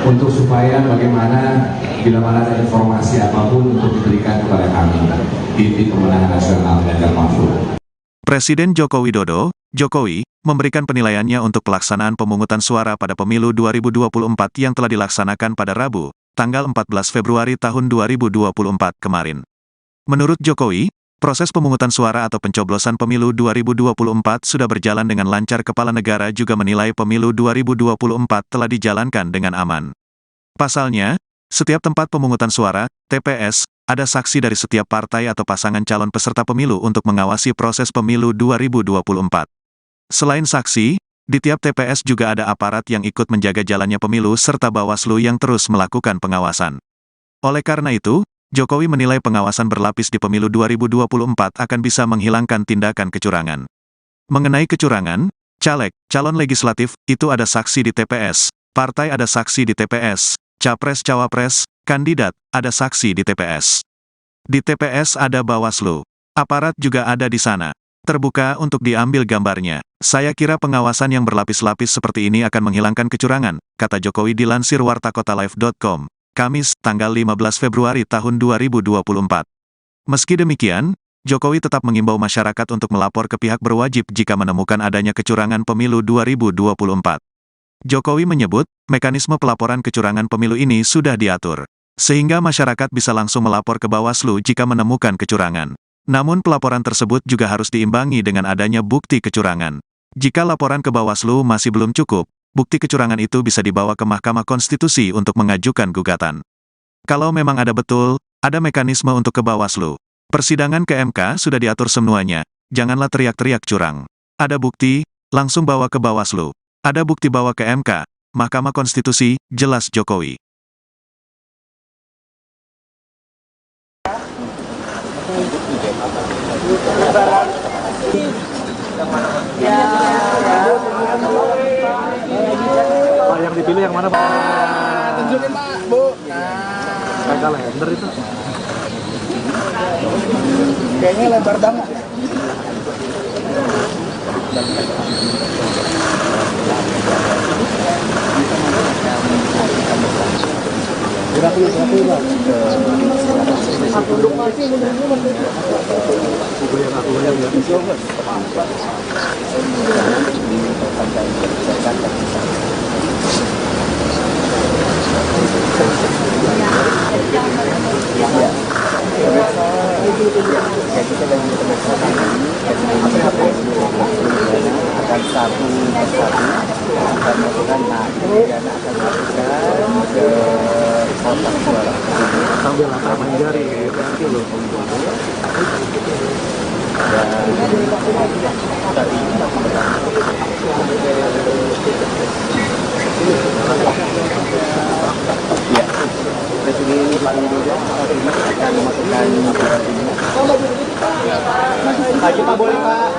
Speaker 11: untuk supaya bagaimana bila mana ada informasi apapun untuk diberikan kepada kami di tim pemenangan nasional Ganjar Mahfud.
Speaker 1: Presiden Joko Widodo, Jokowi, memberikan penilaiannya untuk pelaksanaan pemungutan suara pada pemilu 2024 yang telah dilaksanakan pada Rabu, tanggal 14 Februari tahun 2024 kemarin. Menurut Jokowi, proses pemungutan suara atau pencoblosan pemilu 2024 sudah berjalan dengan lancar. Kepala negara juga menilai pemilu 2024 telah dijalankan dengan aman. Pasalnya, setiap tempat pemungutan suara, TPS, ada saksi dari setiap partai atau pasangan calon peserta pemilu untuk mengawasi proses pemilu 2024. Selain saksi, di tiap TPS juga ada aparat yang ikut menjaga jalannya pemilu serta Bawaslu yang terus melakukan pengawasan. Oleh karena itu, Jokowi menilai pengawasan berlapis di pemilu 2024 akan bisa menghilangkan tindakan kecurangan. Mengenai kecurangan, caleg, calon legislatif, itu ada saksi di TPS, partai ada saksi di TPS, capres-cawapres, kandidat, ada saksi di TPS. Di TPS ada Bawaslu. Aparat juga ada di sana. Terbuka untuk diambil gambarnya. Saya kira pengawasan yang berlapis-lapis seperti ini akan menghilangkan kecurangan, kata Jokowi dilansir wartakotalive.com, Kamis, tanggal 15 Februari tahun 2024. Meski demikian, Jokowi tetap mengimbau masyarakat untuk melapor ke pihak berwajib jika menemukan adanya kecurangan pemilu 2024. Jokowi menyebut, mekanisme pelaporan kecurangan pemilu ini sudah diatur, sehingga masyarakat bisa langsung melapor ke Bawaslu jika menemukan kecurangan. Namun pelaporan tersebut juga harus diimbangi dengan adanya bukti kecurangan. Jika laporan ke Bawaslu masih belum cukup, bukti kecurangan itu bisa dibawa ke Mahkamah Konstitusi untuk mengajukan gugatan. Kalau memang ada betul, ada mekanisme untuk ke Bawaslu. Persidangan ke MK sudah diatur semuanya, janganlah teriak-teriak curang. Ada bukti, langsung bawa ke Bawaslu. Ada bukti bawa ke MK, Mahkamah Konstitusi, jelas Jokowi.
Speaker 2: Pak yang dipilih yang mana Pak?
Speaker 3: Tunjukin Pak, Bu.
Speaker 2: Kayak kalender itu.
Speaker 3: Kayaknya lebar banget. Gerak dulu Bang.
Speaker 4: akan satu persatu akan melakukan kemudian akan melakukan ke kotak suara
Speaker 2: Sambil main jari nanti loh.
Speaker 4: dan tadi masih berlangsung. Ya, Presiden Pak Widodo saat ini akan memasukkan surat ini.
Speaker 3: Maju Pak, boleh Pak.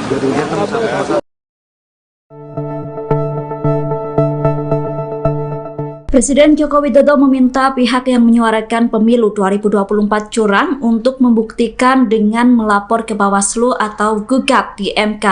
Speaker 2: Jadinya kan sama-sama.
Speaker 5: Presiden Joko Widodo meminta pihak yang menyuarakan pemilu 2024 curang untuk membuktikan dengan melapor ke Bawaslu atau gugat di MK.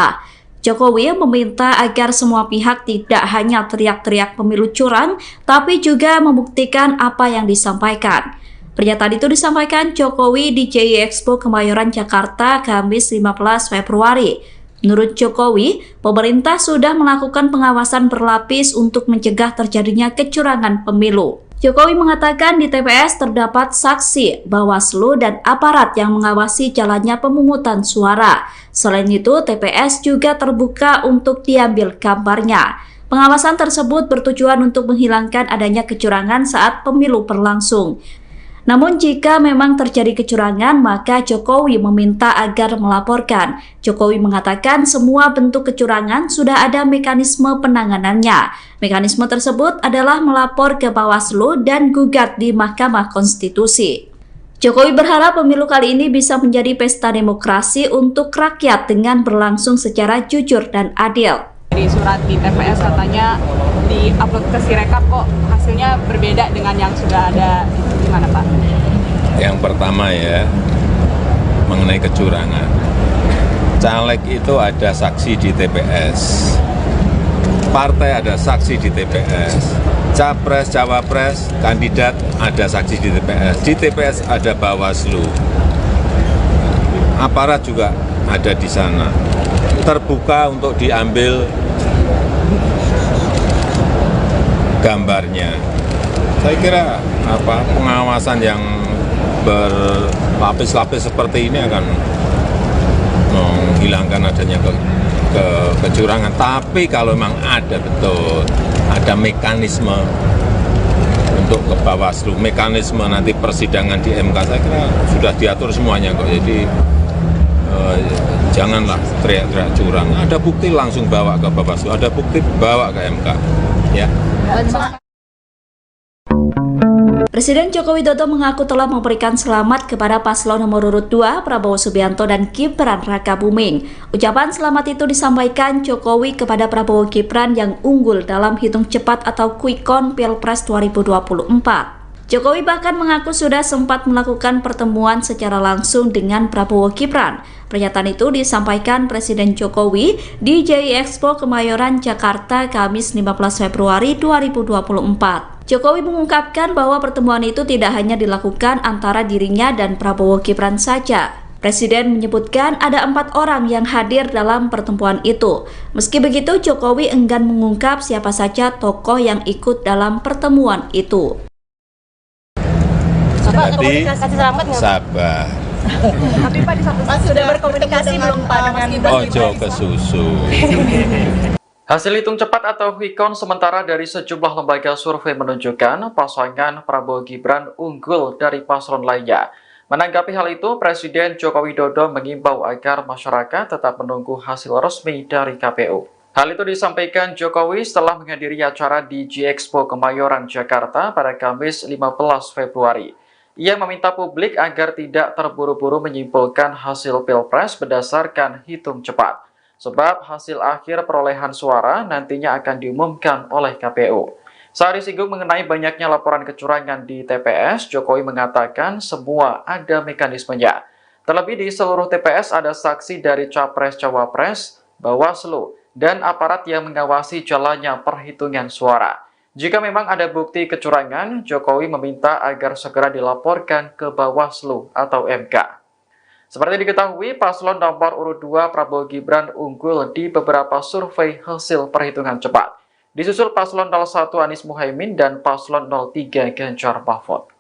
Speaker 5: Jokowi meminta agar semua pihak tidak hanya teriak-teriak pemilu curang, tapi juga membuktikan apa yang disampaikan. Pernyataan itu disampaikan Jokowi di JI Expo Kemayoran, Jakarta, Kamis 15 Februari. Menurut Jokowi, pemerintah sudah melakukan pengawasan berlapis untuk mencegah terjadinya kecurangan pemilu. Jokowi mengatakan di TPS terdapat saksi, Bawaslu, dan aparat yang mengawasi jalannya pemungutan suara. Selain itu, TPS juga terbuka untuk diambil gambarnya. Pengawasan tersebut bertujuan untuk menghilangkan adanya kecurangan saat pemilu berlangsung. Namun jika memang terjadi kecurangan, maka Jokowi meminta agar melaporkan. Jokowi mengatakan semua bentuk kecurangan sudah ada mekanisme penanganannya. Mekanisme tersebut adalah melapor ke Bawaslu dan gugat di Mahkamah Konstitusi. Jokowi berharap pemilu kali ini bisa menjadi pesta demokrasi untuk rakyat dengan berlangsung secara jujur dan adil.
Speaker 6: Di surat di TPS katanya di-upload ke Sirekap kok hasilnya berbeda dengan yang sudah ada. Gimana Pak?
Speaker 7: Yang pertama ya, mengenai kecurangan. Caleg itu ada saksi di TPS. Partai ada saksi di TPS. Capres, cawapres, kandidat ada saksi di TPS. Di TPS ada Bawaslu. Aparat juga ada di sana. Terbuka untuk diambil gambarnya. Saya kira pengawasan yang berlapis-lapis seperti ini akan menghilangkan adanya kecurangan. Tapi kalau memang ada betul, ada mekanisme untuk ke Bawaslu, mekanisme nanti persidangan di MK, saya kira sudah diatur semuanya kok. Jadi janganlah teriak-teriak curang. Ada bukti langsung bawa ke Bawaslu, ada bukti bawa ke MK. Ya.
Speaker 5: Presiden Joko Widodo mengaku telah memberikan selamat kepada paslon nomor urut 2 Prabowo Subianto dan Gibran Rakabuming. Ucapan selamat itu disampaikan Jokowi kepada Prabowo Gibran yang unggul dalam hitung cepat atau quick count Pilpres 2024. Jokowi bahkan mengaku sudah sempat melakukan pertemuan secara langsung dengan Prabowo Gibran. Pernyataan itu disampaikan Presiden Jokowi di JI Expo Kemayoran, Jakarta, Kamis 15 Februari 2024. Jokowi mengungkapkan bahwa pertemuan itu tidak hanya dilakukan antara dirinya dan Prabowo Gibran saja. Presiden menyebutkan ada 4 orang yang hadir dalam pertemuan itu. Meski begitu, Jokowi enggan mengungkap siapa saja tokoh yang ikut dalam pertemuan itu.
Speaker 7: Jadi, sabar.
Speaker 6: Tapi Pak di satu sisi sudah berkomunikasi belum Pak dengan
Speaker 7: Ojo ke susu.
Speaker 8: Hasil hitung cepat atau quick count sementara dari sejumlah lembaga survei menunjukkan pasangan Prabowo Gibran unggul dari paslon lainnya. Menanggapi hal itu, Presiden Joko Widodo mengimbau agar masyarakat tetap menunggu hasil resmi dari KPU. Hal itu disampaikan Jokowi setelah menghadiri acara di G-Expo Kemayoran, Jakarta pada Kamis 15 Februari. Ia meminta publik agar tidak terburu-buru menyimpulkan hasil Pilpres berdasarkan hitung cepat, sebab hasil akhir perolehan suara nantinya akan diumumkan oleh KPU. Saat disinggung mengenai banyaknya laporan kecurangan di TPS, Jokowi mengatakan semua ada mekanismenya. Terlebih di seluruh TPS ada saksi dari Capres-Cawapres, Bawaslu, dan aparat yang mengawasi jalannya perhitungan suara. Jika memang ada bukti kecurangan, Jokowi meminta agar segera dilaporkan ke Bawaslu atau MK. Seperti diketahui, paslon nomor urut 2 Prabowo Gibran unggul di beberapa survei hasil perhitungan cepat. Disusul paslon 01 Anies Muhaimin dan paslon 03 Ganjar Mahfud.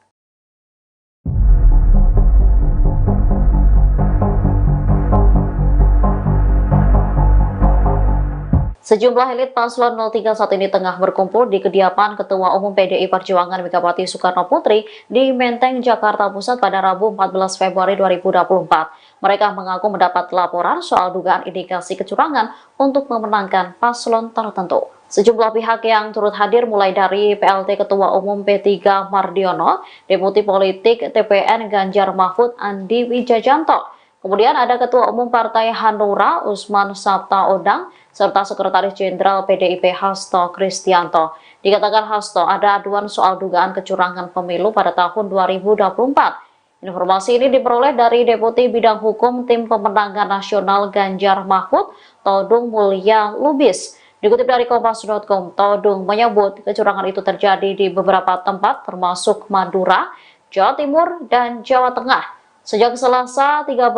Speaker 9: Sejumlah elit paslon 03 saat ini tengah berkumpul di kediaman Ketua Umum PDI Perjuangan Megawati Soekarno Putri di Menteng, Jakarta Pusat pada Rabu 14 Februari 2024. Mereka mengaku mendapat laporan soal dugaan indikasi kecurangan untuk memenangkan paslon tertentu. Sejumlah pihak yang turut hadir mulai dari PLT Ketua Umum P3 Mardiono, Deputi Politik TPN Ganjar Mahfud Andi Wijajanto. Kemudian ada Ketua Umum Partai Hanura Usman Sabta Odang, serta Sekretaris Jenderal PDIP Hasto Kristianto. Dikatakan Hasto ada aduan soal dugaan kecurangan pemilu pada tahun 2024. Informasi ini diperoleh dari Deputi Bidang Hukum Tim Pemenangan Nasional Ganjar Mahfud, Todung Mulya Lubis. Dikutip dari Kompas.com, Todung menyebut kecurangan itu terjadi di beberapa tempat termasuk Madura, Jawa Timur, dan Jawa Tengah. Sejak Selasa 13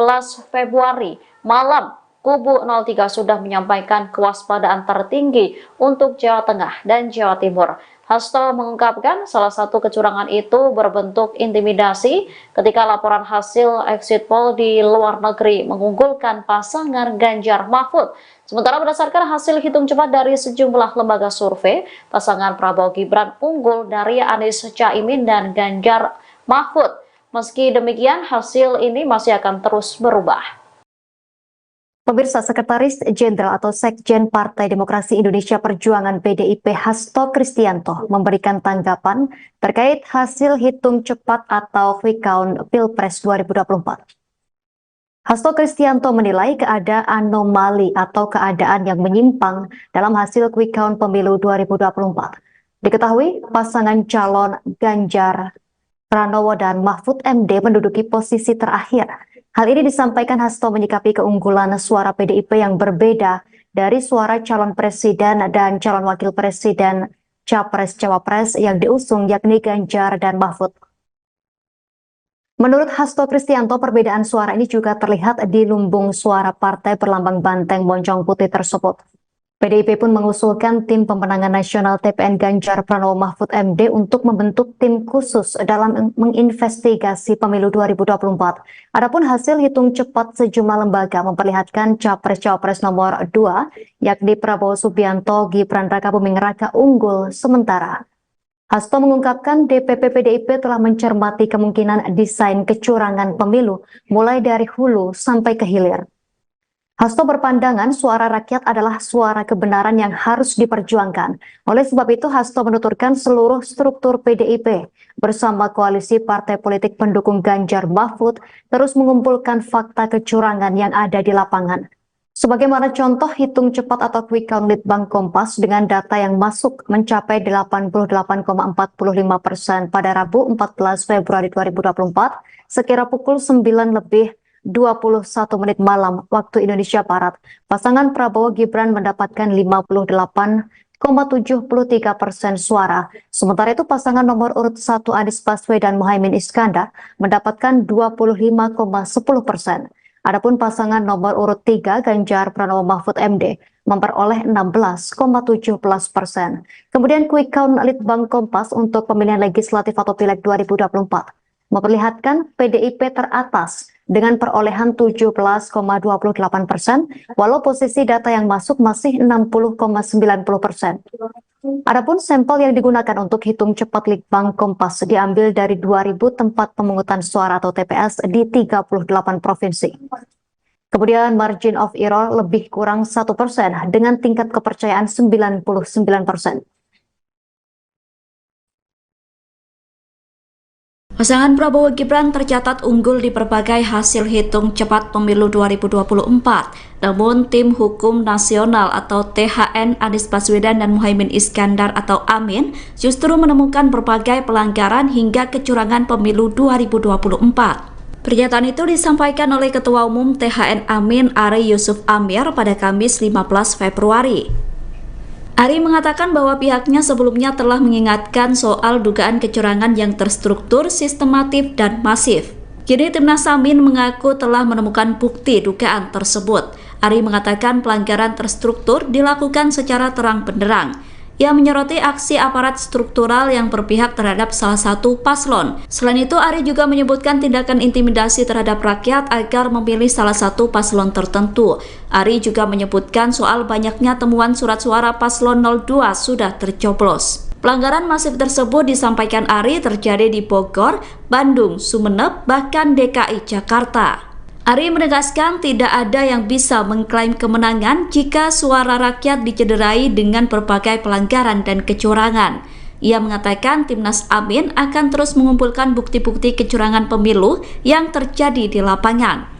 Speaker 9: Februari malam, Kubu 03 sudah menyampaikan kewaspadaan tertinggi untuk Jawa Tengah dan Jawa Timur. Hasto mengungkapkan salah satu kecurangan itu berbentuk intimidasi ketika laporan hasil exit poll di luar negeri mengunggulkan pasangan Ganjar Mahfud. Sementara berdasarkan hasil hitung cepat dari sejumlah lembaga survei, pasangan Prabowo Gibran unggul dari Anies Caimin dan Ganjar Mahfud. Meski demikian, hasil ini masih akan terus berubah. Pemirsa, Sekretaris Jenderal atau Sekjen Partai Demokrasi Indonesia Perjuangan PDIP Hasto Kristianto memberikan tanggapan terkait hasil hitung cepat atau quick count Pilpres 2024. Hasto Kristianto menilai ada anomali atau keadaan yang menyimpang dalam hasil quick count pemilu 2024. Diketahui pasangan calon Ganjar Pranowo dan Mahfud MD menduduki posisi terakhir. Hal ini disampaikan Hasto menyikapi keunggulan suara PDIP yang berbeda dari suara calon presiden dan calon wakil presiden Capres-Cawapres yang diusung yakni Ganjar dan Mahfud. Menurut Hasto Kristianto, perbedaan suara ini juga terlihat di lumbung suara partai berlambang banteng moncong putih tersebut. PDIP pun mengusulkan tim pemenangan nasional TPN Ganjar Pranowo Mahfud MD untuk membentuk tim khusus dalam menginvestigasi pemilu 2024. Adapun hasil hitung cepat sejumlah lembaga memperlihatkan Capres-Cawapres nomor 2, yakni Prabowo Subianto, Gibran Rakabuming Raka unggul sementara. Hasto mengungkapkan DPP PDIP telah mencermati kemungkinan desain kecurangan pemilu mulai dari hulu sampai ke hilir. Hasto berpandangan suara rakyat adalah suara kebenaran yang harus diperjuangkan. Oleh sebab itu, Hasto menuturkan seluruh struktur PDIP bersama koalisi partai politik pendukung Ganjar Mahfud terus mengumpulkan fakta kecurangan yang ada di lapangan. Sebagaimana contoh hitung cepat atau quick count Litbang Kompas dengan data yang masuk mencapai 88,45% pada Rabu 14 Februari 2024 sekira pukul 9:21 malam waktu Indonesia Barat. Pasangan Prabowo Gibran mendapatkan 58,73% suara. Sementara itu pasangan nomor urut 1 Anies Baswedan Muhaimin Iskandar mendapatkan 25,10%. Adapun pasangan nomor urut 3 Ganjar Pranowo Mahfud MD memperoleh 16,17%. Kemudian quick count Litbang Kompas untuk pemilihan legislatif atau Pileg 2024 memperlihatkan PDIP teratas dengan perolehan 17,28%, walau posisi data yang masuk masih 60,90%. Adapun sampel yang digunakan untuk hitung cepat Litbang Kompas diambil dari 2.000 tempat pemungutan suara atau TPS di 38 provinsi. Kemudian margin of error lebih kurang 1% dengan tingkat kepercayaan 99%.
Speaker 5: Pasangan Prabowo Gibran tercatat unggul di berbagai hasil hitung cepat pemilu 2024. Namun tim hukum nasional atau THN Anies Baswedan dan Muhaimin Iskandar atau Amin justru menemukan berbagai pelanggaran hingga kecurangan pemilu 2024. Pernyataan itu disampaikan oleh Ketua Umum THN Amin Ari Yusuf Amir pada Kamis 15 Februari. Ari mengatakan bahwa pihaknya sebelumnya telah mengingatkan soal dugaan kecurangan yang terstruktur, sistematif, dan masif. Kini Timnas Amin mengaku telah menemukan bukti dugaan tersebut. Ari mengatakan pelanggaran terstruktur dilakukan secara terang benderang. Ia menyoroti aksi aparat struktural yang berpihak terhadap salah satu paslon. Selain itu, Ari juga menyebutkan tindakan intimidasi terhadap rakyat agar memilih salah satu paslon tertentu. Ari juga menyebutkan soal banyaknya temuan surat suara paslon 02 sudah tercoblos. Pelanggaran masif tersebut disampaikan Ari terjadi di Bogor, Bandung, Sumeneb, bahkan DKI Jakarta. Ari menegaskan tidak ada yang bisa mengklaim kemenangan jika suara rakyat dicederai dengan berbagai pelanggaran dan kecurangan. Ia mengatakan Timnas Amin akan terus mengumpulkan bukti-bukti kecurangan pemilu yang terjadi di lapangan.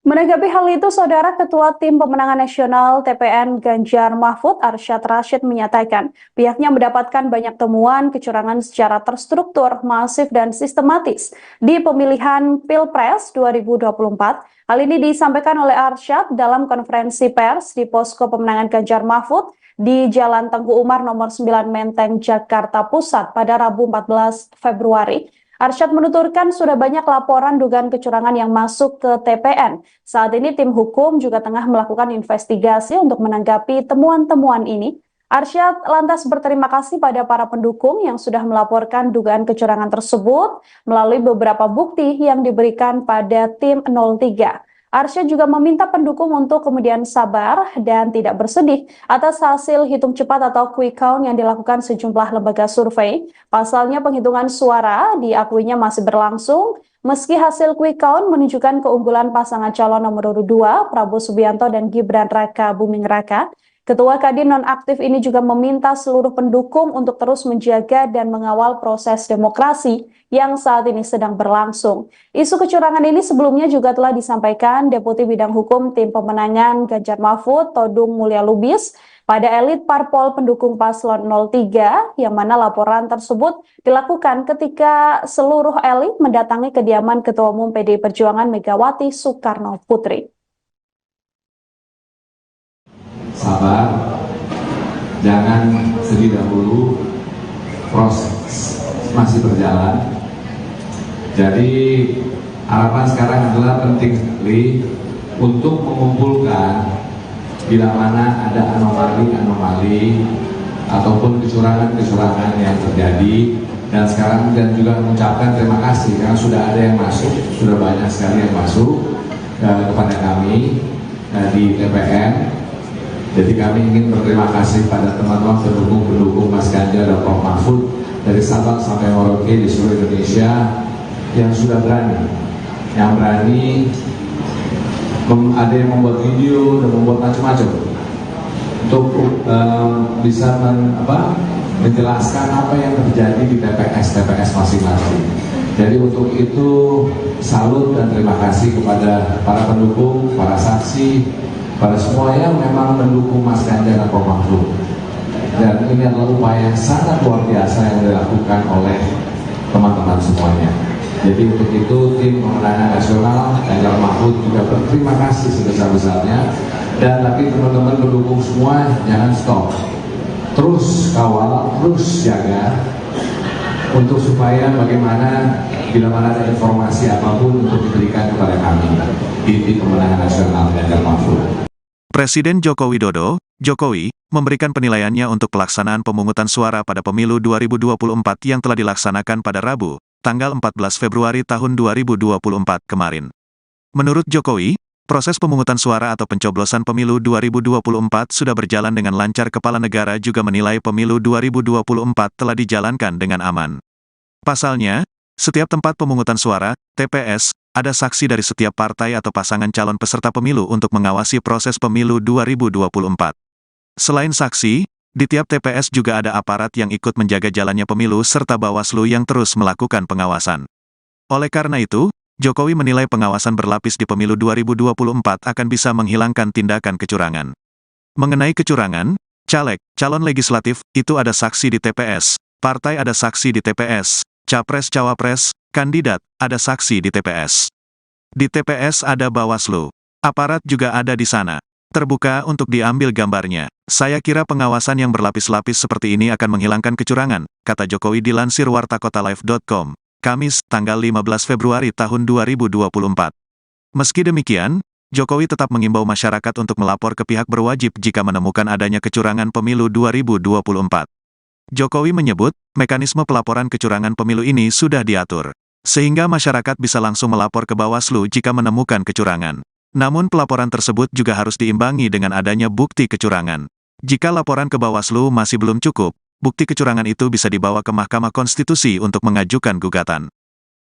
Speaker 10: Menanggapi hal itu, Saudara Ketua Tim Pemenangan Nasional TPN Ganjar Mahfud Arsyad Rashid menyatakan pihaknya mendapatkan banyak temuan kecurangan secara terstruktur, masif, dan sistematis di pemilihan Pilpres 2024. Hal ini disampaikan oleh Arsyad dalam konferensi pers di Posko Pemenangan Ganjar Mahfud di Jalan Tengku Umar nomor 9 Menteng, Jakarta Pusat pada Rabu 14 Februari. Arsyad menuturkan sudah banyak laporan dugaan kecurangan yang masuk ke TPN. Saat ini tim hukum juga tengah melakukan investigasi untuk menanggapi temuan-temuan ini. Arsyad lantas berterima kasih pada para pendukung yang sudah melaporkan dugaan kecurangan tersebut melalui beberapa bukti yang diberikan pada tim 03. Arsyad juga meminta pendukung untuk kemudian sabar dan tidak bersedih atas hasil hitung cepat atau quick count yang dilakukan sejumlah lembaga survei. Pasalnya penghitungan suara diakuinya masih berlangsung, meski hasil quick count menunjukkan keunggulan pasangan calon nomor 2, Prabowo Subianto dan Gibran Raka Buming Raka. Ketua Kadin nonaktif ini juga meminta seluruh pendukung untuk terus menjaga dan mengawal proses demokrasi yang saat ini sedang berlangsung. Isu kecurangan ini sebelumnya juga telah disampaikan Deputi Bidang Hukum Tim Pemenangan Ganjar Mahfud, Todung Mulya Lubis, pada elit parpol pendukung paslon 03, yang mana laporan tersebut dilakukan ketika seluruh elit mendatangi kediaman Ketua Umum PDI Perjuangan Megawati Soekarno Putri.
Speaker 11: Sabar, jangan sedih dahulu, proses masih berjalan. Jadi harapan sekarang adalah penting sekali untuk mengumpulkan bila mana ada anomali ataupun kecurangan yang terjadi, dan sekarang dan juga mengucapkan terima kasih karena sudah ada yang masuk, sudah banyak sekali yang masuk kepada kami di TPN. Jadi kami ingin berterima kasih pada teman-teman pendukung Mas Ganjar dan Prof. Mahfud dari Sabang sampai Merauke di seluruh Indonesia yang sudah berani, ada yang membuat video dan membuat macam-macam untuk bisa menjelaskan apa yang terjadi di TPS masing-masing. Jadi untuk itu salut dan terima kasih kepada para pendukung, para saksi, pada semua yang memang mendukung Mas Ganjar dan Prof. Mahfud. Dan ini adalah upaya yang sangat luar biasa yang dilakukan oleh teman-teman semuanya. Jadi untuk itu tim Pemenangan Nasional Ganjar Mahfud juga berterima kasih sebesar-besarnya. Dan tapi teman-teman pendukung semua jangan stop, terus kawal, terus jaga untuk supaya bagaimana bila mana ada informasi apapun untuk diberikan kepada kami di tim Pemenangan Nasional Ganjar Mahfud.
Speaker 1: Presiden Joko Widodo, Jokowi, memberikan penilaiannya untuk pelaksanaan pemungutan suara pada pemilu 2024 yang telah dilaksanakan pada Rabu, tanggal 14 Februari tahun 2024 kemarin. Menurut Jokowi, proses pemungutan suara atau pencoblosan pemilu 2024 sudah berjalan dengan lancar. Kepala negara juga menilai pemilu 2024 telah dijalankan dengan aman. Pasalnya, setiap tempat pemungutan suara, TPS, ada saksi dari setiap partai atau pasangan calon peserta pemilu untuk mengawasi proses pemilu 2024. Selain saksi, di tiap TPS juga ada aparat yang ikut menjaga jalannya pemilu serta Bawaslu yang terus melakukan pengawasan. Oleh karena itu, Jokowi menilai pengawasan berlapis di pemilu 2024 akan bisa menghilangkan tindakan kecurangan. Mengenai kecurangan, caleg, calon legislatif, itu ada saksi di TPS, partai ada saksi di TPS, capres-cawapres, kandidat, ada saksi di TPS. Di TPS ada Bawaslu. Aparat juga ada di sana. Terbuka untuk diambil gambarnya. Saya kira pengawasan yang berlapis-lapis seperti ini akan menghilangkan kecurangan, kata Jokowi dilansir wartakotalive.com, Kamis, tanggal 15 Februari tahun 2024. Meski demikian, Jokowi tetap mengimbau masyarakat untuk melapor ke pihak berwajib jika menemukan adanya kecurangan pemilu 2024. Jokowi menyebut, mekanisme pelaporan kecurangan pemilu ini sudah diatur, sehingga masyarakat bisa langsung melapor ke Bawaslu jika menemukan kecurangan. Namun pelaporan tersebut juga harus diimbangi dengan adanya bukti kecurangan. Jika laporan ke Bawaslu masih belum cukup, bukti kecurangan itu bisa dibawa ke Mahkamah Konstitusi untuk mengajukan gugatan.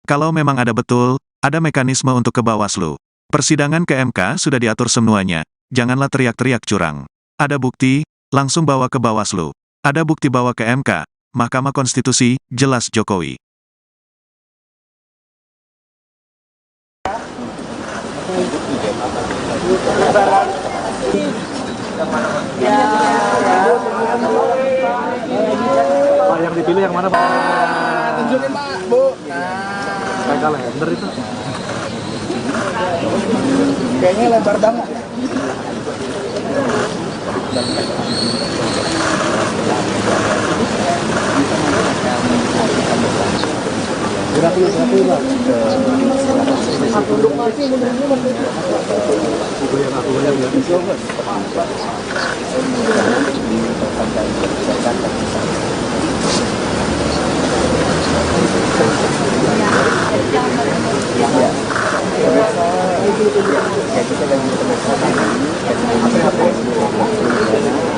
Speaker 1: Kalau memang ada betul, ada mekanisme untuk ke Bawaslu. Persidangan ke MK sudah diatur semuanya, janganlah teriak-teriak curang. Ada bukti, langsung bawa ke Bawaslu. Ada bukti bawa ke MK, Mahkamah Konstitusi, jelas Jokowi.
Speaker 2: Pak yang dipilih yang mana Pak?
Speaker 3: Tunjukin Pak, Bu.
Speaker 2: Kayak kalender itu.
Speaker 3: Kayaknya lebar banget. Gerak dulu Pak.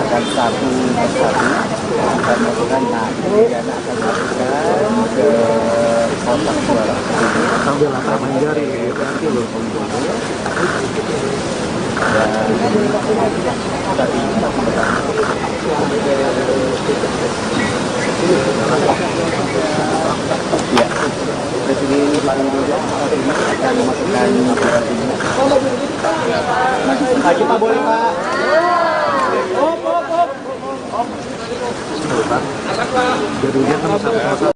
Speaker 4: Akan satu persatu akan melakukan dan akan melakukan ke kotak suara
Speaker 2: Sambil latar main jari, nanti loh.
Speaker 4: Ya, Presiden Pak Widodo akan memasukkan
Speaker 3: Lagi Pak, boleh Pak.
Speaker 2: Jadi dia kan sama-sama.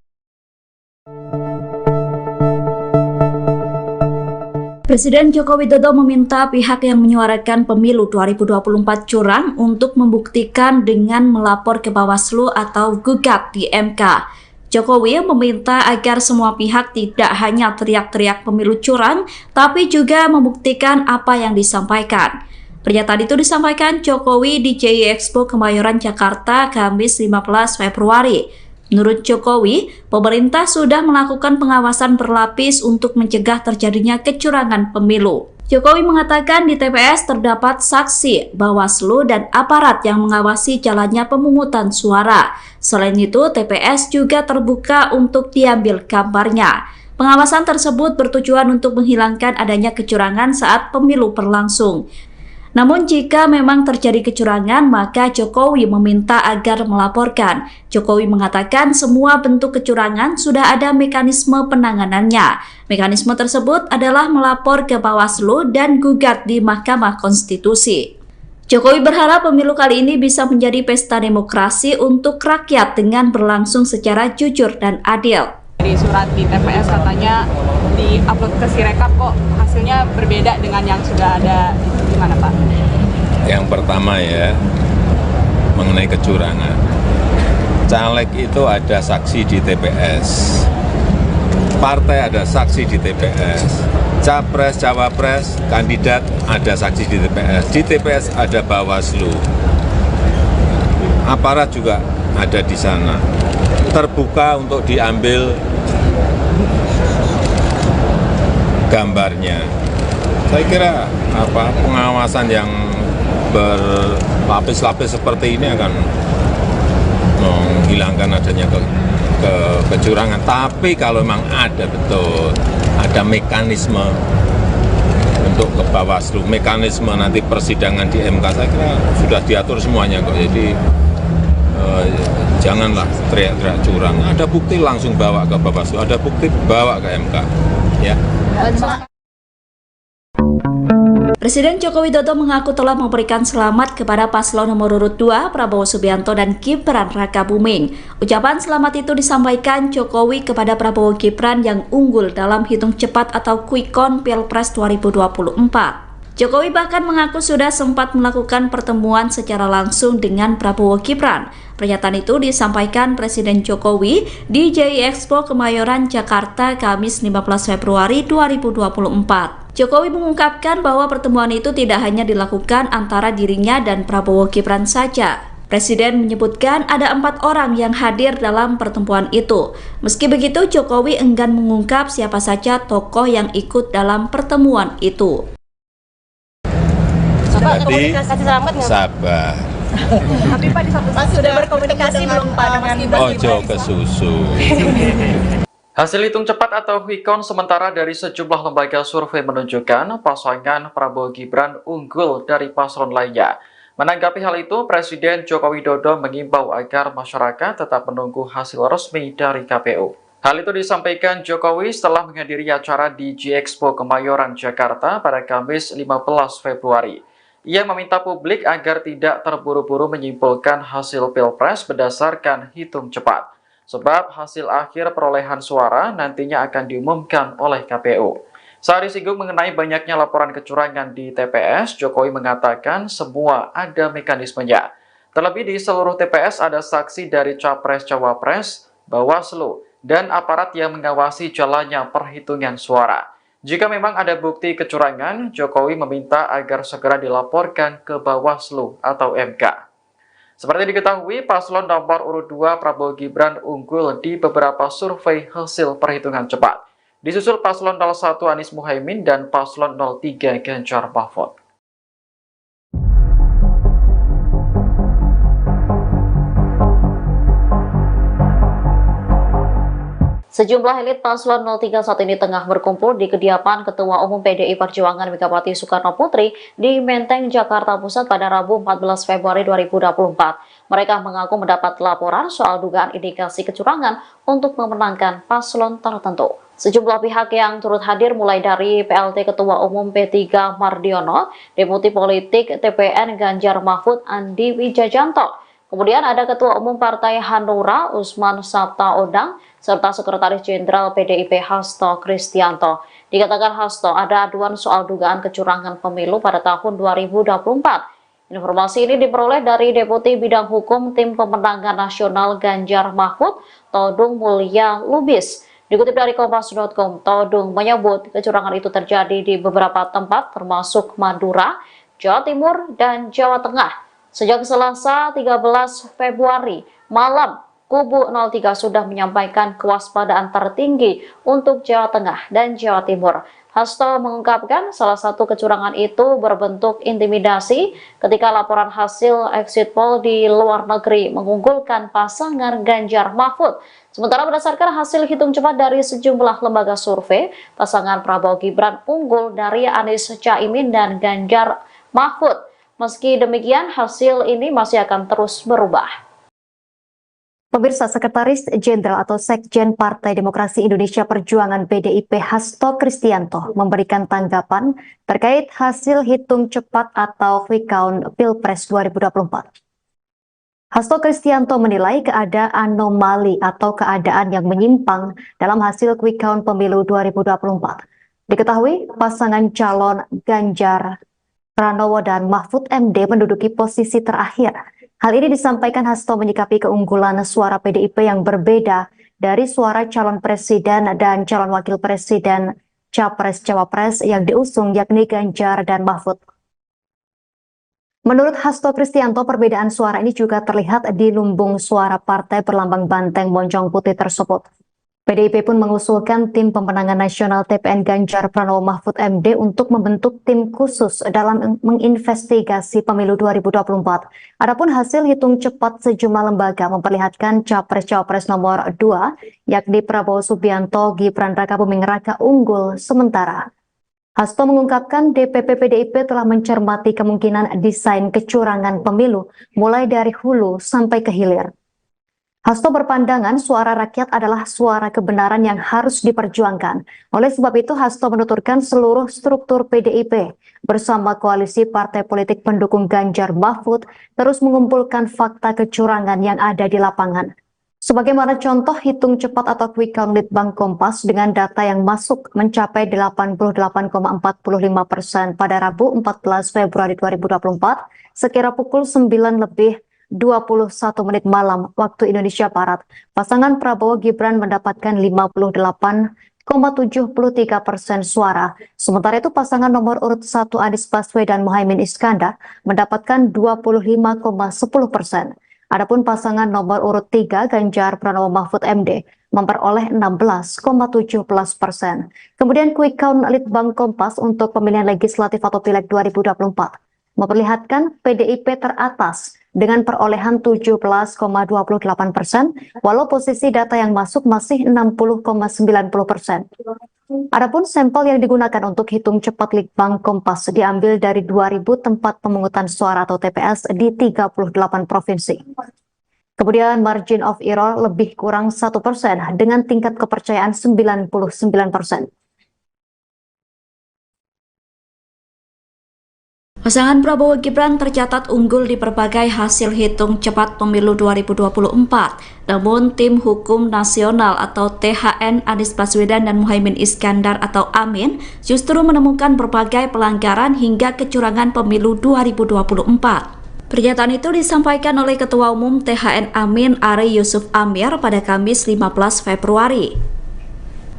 Speaker 5: Presiden Joko Widodo meminta pihak yang menyuarakan pemilu 2024 curang untuk membuktikan dengan melapor ke Bawaslu atau gugat di MK. Jokowi meminta agar semua pihak tidak hanya teriak-teriak pemilu curang, tapi juga membuktikan apa yang disampaikan. Pernyataan itu disampaikan Jokowi di JI Expo Kemayoran, Jakarta, Kamis 15 Februari. Menurut Jokowi, pemerintah sudah melakukan pengawasan berlapis untuk mencegah terjadinya kecurangan pemilu. Jokowi mengatakan di TPS terdapat saksi, Bawaslu, dan aparat yang mengawasi jalannya pemungutan suara. Selain itu, TPS juga terbuka untuk diambil gambarnya. Pengawasan tersebut bertujuan untuk menghilangkan adanya kecurangan saat pemilu berlangsung. Namun jika memang terjadi kecurangan, maka Jokowi meminta agar melaporkan. Jokowi mengatakan semua bentuk kecurangan sudah ada mekanisme penanganannya. Mekanisme tersebut adalah melapor ke Bawaslu dan gugat di Mahkamah Konstitusi. Jokowi berharap pemilu kali ini bisa menjadi pesta demokrasi untuk rakyat dengan berlangsung secara jujur dan adil.
Speaker 6: Di surat di TPS katanya di-upload ke Sirekap kok hasilnya berbeda dengan yang sudah ada. Gimana Pak?
Speaker 7: Yang pertama ya, mengenai kecurangan. Caleg itu ada saksi di TPS. Partai ada saksi di TPS. Capres, cawapres, kandidat ada saksi di TPS. Di TPS ada Bawaslu. Aparat juga ada di sana. Terbuka untuk diambil gambarnya. Saya kira pengawasan yang berlapis-lapis seperti ini akan menghilangkan adanya kecurangan. Tapi kalau memang ada betul, ada mekanisme untuk ke Bawaslu, mekanisme nanti persidangan di MK, saya kira sudah diatur semuanya kok. Jadi janganlah teriak-teriak curang. Ada bukti langsung bawa ke Bawaslu, ada bukti bawa ke MK. Ya.
Speaker 5: Presiden Joko Widodo mengaku telah memberikan selamat kepada paslon nomor urut 2 Prabowo Subianto dan Gibran Rakabuming. Ucapan selamat itu disampaikan Jokowi kepada Prabowo Gibran yang unggul dalam hitung cepat atau quick count Pilpres 2024. Jokowi bahkan mengaku sudah sempat melakukan pertemuan secara langsung dengan Prabowo Gibran. Pernyataan itu disampaikan Presiden Jokowi di JI Expo Kemayoran, Jakarta, Kamis 15 Februari 2024. Jokowi mengungkapkan bahwa pertemuan itu tidak hanya dilakukan antara dirinya dan Prabowo Gibran saja. Presiden menyebutkan ada 4 orang yang hadir dalam pertemuan itu. Meski begitu, Jokowi enggan mengungkap siapa saja tokoh yang ikut dalam pertemuan itu.
Speaker 7: Berarti sabar.
Speaker 6: Tapi Pak di satu sisi sudah berkomunikasi belum Pak dengan
Speaker 7: Ojo ke susu.
Speaker 8: Hasil hitung cepat atau quick count sementara dari sejumlah lembaga survei menunjukkan pasangan Prabowo Gibran unggul dari paslon lainnya. Menanggapi hal itu, Presiden Joko Widodo mengimbau agar masyarakat tetap menunggu hasil resmi dari KPU. Hal itu disampaikan Jokowi setelah menghadiri acara di JI Expo Kemayoran, Jakarta pada Kamis 15 Februari. Ia meminta publik agar tidak terburu-buru menyimpulkan hasil Pilpres berdasarkan hitung cepat, sebab hasil akhir perolehan suara nantinya akan diumumkan oleh KPU. Saat disinggung mengenai banyaknya laporan kecurangan di TPS, Jokowi mengatakan semua ada mekanismenya. Terlebih di seluruh TPS ada saksi dari Capres-Cawapres, Bawaslu, dan aparat yang mengawasi jalannya perhitungan suara. Jika memang ada bukti kecurangan, Jokowi meminta agar segera dilaporkan ke Bawaslu atau MK. Seperti diketahui, paslon nomor urut 2 Prabowo Gibran unggul di beberapa survei hasil perhitungan cepat. Disusul paslon 01 Anies Muhaimin dan paslon 03 Ganjar Mahfud.
Speaker 9: Sejumlah elit paslon 03 saat ini tengah berkumpul di kediaman Ketua Umum PDI Perjuangan Megawati Soekarno Putri di Menteng, Jakarta Pusat pada Rabu 14 Februari 2024. Mereka mengaku mendapat laporan soal dugaan indikasi kecurangan untuk memenangkan paslon tertentu. Sejumlah pihak yang turut hadir mulai dari PLT Ketua Umum P3 Mardiono, Deputi Politik TPN Ganjar Mahfud Andi Wijajanto. Kemudian ada Ketua Umum Partai Hanura Usman Sabta Odang, serta Sekretaris Jenderal PDIP Hasto Kristianto. Dikatakan Hasto ada aduan soal dugaan kecurangan pemilu pada tahun 2024. Informasi ini diperoleh dari Deputi Bidang Hukum Tim Pemenangan Nasional Ganjar Mahfud, Todung Mulya Lubis. Dikutip dari Kompas.com, Todung menyebut kecurangan itu terjadi di beberapa tempat termasuk Madura, Jawa Timur, dan Jawa Tengah. Sejak Selasa 13 Februari malam, Kubu 03 sudah menyampaikan kewaspadaan tertinggi untuk Jawa Tengah dan Jawa Timur. Hasto mengungkapkan salah satu kecurangan itu berbentuk intimidasi ketika laporan hasil exit poll di luar negeri mengunggulkan pasangan Ganjar Mahfud. Sementara berdasarkan hasil hitung cepat dari sejumlah lembaga survei, pasangan Prabowo Gibran unggul dari Anies Caimin dan Ganjar Mahfud. Meski demikian, hasil ini masih akan terus berubah. Pemirsa, Sekretaris Jenderal atau Sekjen Partai Demokrasi Indonesia Perjuangan PDIP Hasto Kristianto memberikan tanggapan terkait hasil hitung cepat atau quick count Pilpres 2024. Hasto Kristianto menilai ada anomali atau keadaan yang menyimpang dalam hasil quick count pemilu 2024. Diketahui pasangan calon Ganjar Pranowo dan Mahfud MD menduduki posisi terakhir. Hal ini disampaikan Hasto menyikapi keunggulan suara PDIP yang berbeda dari suara calon presiden dan calon wakil presiden Capres-Cawapres yang diusung yakni Ganjar dan Mahfud. Menurut Hasto Kristianto, perbedaan suara ini juga terlihat di lumbung suara partai berlambang banteng moncong putih tersebut. PDIP pun mengusulkan tim pemenangan nasional TPN Ganjar Pranowo Mahfud MD untuk membentuk tim khusus dalam menginvestigasi pemilu 2024. Adapun hasil hitung cepat sejumlah lembaga memperlihatkan capres-cawapres nomor 2, yakni Prabowo Subianto, Gibran Raka Buming Raka unggul sementara. Hasto mengungkapkan DPP PDIP telah mencermati kemungkinan desain kecurangan pemilu mulai dari hulu sampai ke hilir. Hasto berpandangan suara rakyat adalah suara kebenaran yang harus diperjuangkan. Oleh sebab itu, Hasto menuturkan seluruh struktur PDIP bersama koalisi partai politik pendukung Ganjar Mahfud terus mengumpulkan fakta kecurangan yang ada di lapangan. Sebagaimana contoh hitung cepat atau quick count Litbang Kompas dengan data yang masuk mencapai 88,45% pada Rabu 14 Februari 2024 sekira pukul 9:21 malam waktu Indonesia Barat. Pasangan Prabowo Gibran mendapatkan 58,73% suara. Sementara itu pasangan nomor urut 1 Anies Baswedan Muhaimin Iskandar mendapatkan 25,10%. Adapun pasangan nomor urut 3 Ganjar Pranowo Mahfud MD memperoleh 16,17%. Kemudian quick count Litbang Kompas untuk pemilihan legislatif atau Pileg 2024 memperlihatkan PDIP teratas dengan perolehan 17,28%, walau posisi data yang masuk masih 60,90%. Adapun sampel yang digunakan untuk hitung cepat Litbang Kompas diambil dari 2.000 tempat pemungutan suara atau TPS di 38 provinsi. Kemudian margin of error lebih kurang 1% dengan tingkat kepercayaan 99%.
Speaker 5: Pasangan Prabowo Gibran tercatat unggul di berbagai hasil hitung cepat pemilu 2024. Namun tim hukum nasional atau THN Anies Baswedan dan Muhaimin Iskandar atau Amin justru menemukan berbagai pelanggaran hingga kecurangan pemilu 2024. Pernyataan itu disampaikan oleh Ketua Umum THN Amin Ari Yusuf Amir pada Kamis 15 Februari.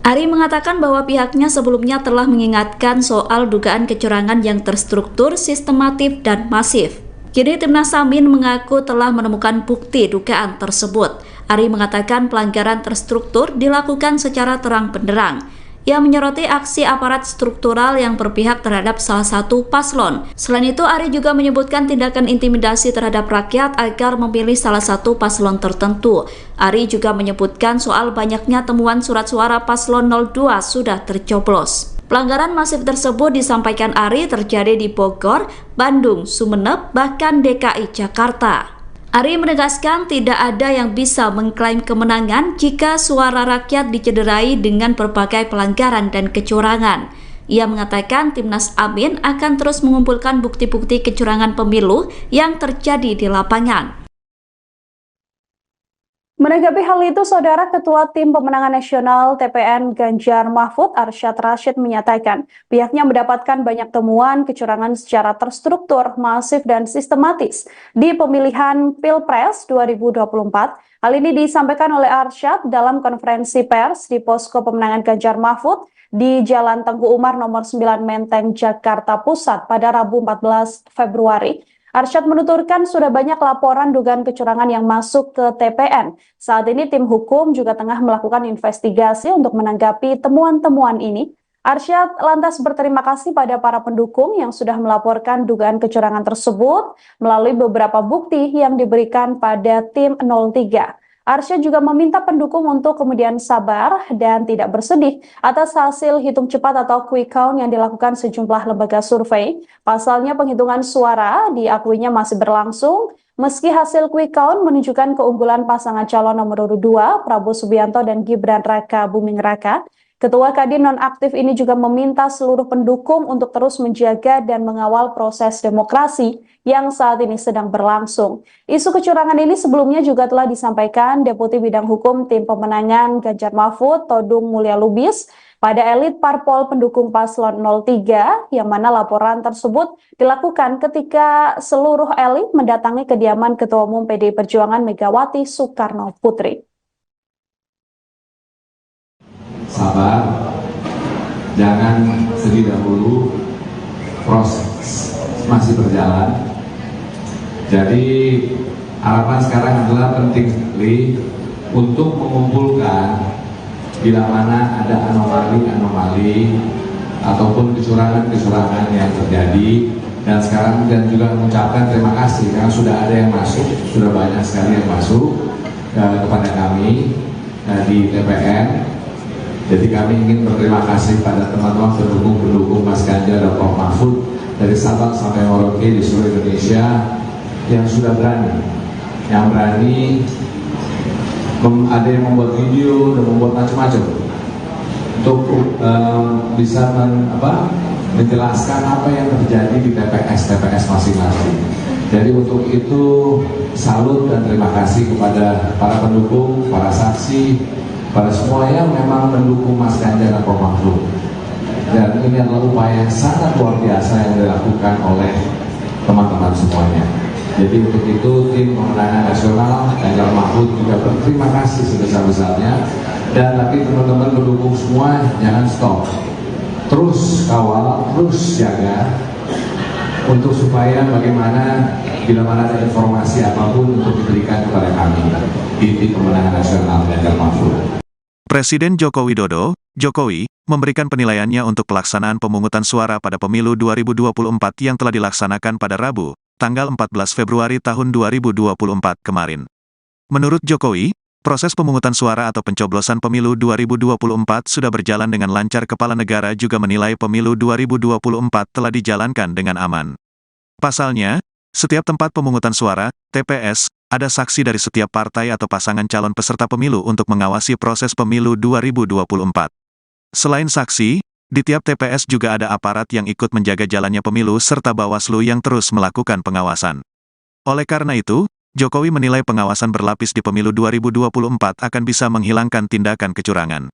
Speaker 5: Ari mengatakan bahwa pihaknya sebelumnya telah mengingatkan soal dugaan kecurangan yang terstruktur, sistematif, dan masif. Kini Timnas Amin mengaku telah menemukan bukti dugaan tersebut. Ari mengatakan pelanggaran terstruktur dilakukan secara terang benderang. Ia menyoroti aksi aparat struktural yang berpihak terhadap salah satu paslon. Selain itu, Ari juga menyebutkan tindakan intimidasi terhadap rakyat agar memilih salah satu paslon tertentu. Ari juga menyebutkan soal banyaknya temuan surat suara paslon 02 sudah tercoblos. Pelanggaran masif tersebut disampaikan Ari terjadi di Bogor, Bandung, Sumeneb, bahkan DKI Jakarta. Ari menegaskan tidak ada yang bisa mengklaim kemenangan jika suara rakyat dicederai dengan berbagai pelanggaran dan kecurangan. Ia mengatakan Timnas Amin akan terus mengumpulkan bukti-bukti kecurangan pemilu yang terjadi di lapangan.
Speaker 10: Menanggapi hal itu, Saudara Ketua Tim Pemenangan Nasional TPN Ganjar Mahfud Arsyad Rashid menyatakan pihaknya mendapatkan banyak temuan kecurangan secara terstruktur, masif, dan sistematis di pemilihan Pilpres 2024. Hal ini disampaikan oleh Arsyad dalam konferensi pers di Posko Pemenangan Ganjar Mahfud di Jalan Tengku Umar nomor 9 Menteng, Jakarta Pusat pada Rabu 14 Februari. Arsyad menuturkan sudah banyak laporan dugaan kecurangan yang masuk ke TPN. Saat ini tim hukum juga tengah melakukan investigasi untuk menanggapi temuan-temuan ini. Arsyad lantas berterima kasih pada para pendukung yang sudah melaporkan dugaan kecurangan tersebut melalui beberapa bukti yang diberikan pada tim 03. Arsyad juga meminta pendukung untuk kemudian sabar dan tidak bersedih atas hasil hitung cepat atau quick count yang dilakukan sejumlah lembaga survei. Pasalnya penghitungan suara diakuinya masih berlangsung meski hasil quick count menunjukkan keunggulan pasangan calon nomor urut 2 Prabowo Subianto dan Gibran Raka Buming Raka. Ketua Kadin nonaktif ini juga meminta seluruh pendukung untuk terus menjaga dan mengawal proses demokrasi yang saat ini sedang berlangsung. Isu kecurangan ini sebelumnya juga telah disampaikan Deputi Bidang Hukum Tim Pemenangan Ganjar Mahfud Todung Mulya Lubis pada elit parpol pendukung paslon 03, yang mana laporan tersebut dilakukan ketika seluruh elit mendatangi kediaman Ketua Umum PDI Perjuangan Megawati Soekarno Putri.
Speaker 11: Sabar, jangan sedih dahulu, proses masih berjalan. Jadi harapan sekarang adalah penting sekali untuk mengumpulkan bila mana ada anomali-anomali ataupun kecurangan-kecurangan yang terjadi. Dan sekarang dan juga mengucapkan terima kasih karena sudah ada yang masuk, sudah banyak sekali yang masuk kepada kami di TPN. Jadi kami ingin berterima kasih pada teman-teman pendukung Mas Ganjar dan Prof Mahfud dari Sabang sampai Merauke di seluruh Indonesia yang sudah berani, ada yang membuat video dan membuat macam-macam untuk bisa menjelaskan apa yang terjadi di TPS masing-masing. Jadi untuk itu salut dan terima kasih kepada para pendukung, para saksi, para semua yang memang mendukung Mas Ganjar dan Prof Mahfud. Dan ini adalah upaya yang sangat luar biasa yang dilakukan oleh teman-teman semuanya. Jadi untuk itu tim pemenangan nasional Ganjar Mahfud juga berterima kasih sebesar-besarnya. Dan tapi teman-teman pendukung semua jangan stop, terus kawal, terus jaga untuk supaya bagaimana bila mana ada informasi apapun untuk diberikan kepada kami di tim pemenangan nasional Ganjar Mahfud.
Speaker 1: Presiden Joko Widodo, Jokowi, memberikan penilaiannya untuk pelaksanaan pemungutan suara pada pemilu 2024 yang telah dilaksanakan pada Rabu, tanggal 14 Februari tahun 2024 kemarin. Menurut Jokowi, proses pemungutan suara atau pencoblosan pemilu 2024 sudah berjalan dengan lancar. Kepala negara juga menilai pemilu 2024 telah dijalankan dengan aman. Pasalnya, setiap tempat pemungutan suara, TPS, ada saksi dari setiap partai atau pasangan calon peserta pemilu untuk mengawasi proses pemilu 2024. Selain saksi, di tiap TPS juga ada aparat yang ikut menjaga jalannya pemilu serta Bawaslu yang terus melakukan pengawasan. Oleh karena itu, Jokowi menilai pengawasan berlapis di pemilu 2024 akan bisa menghilangkan tindakan kecurangan.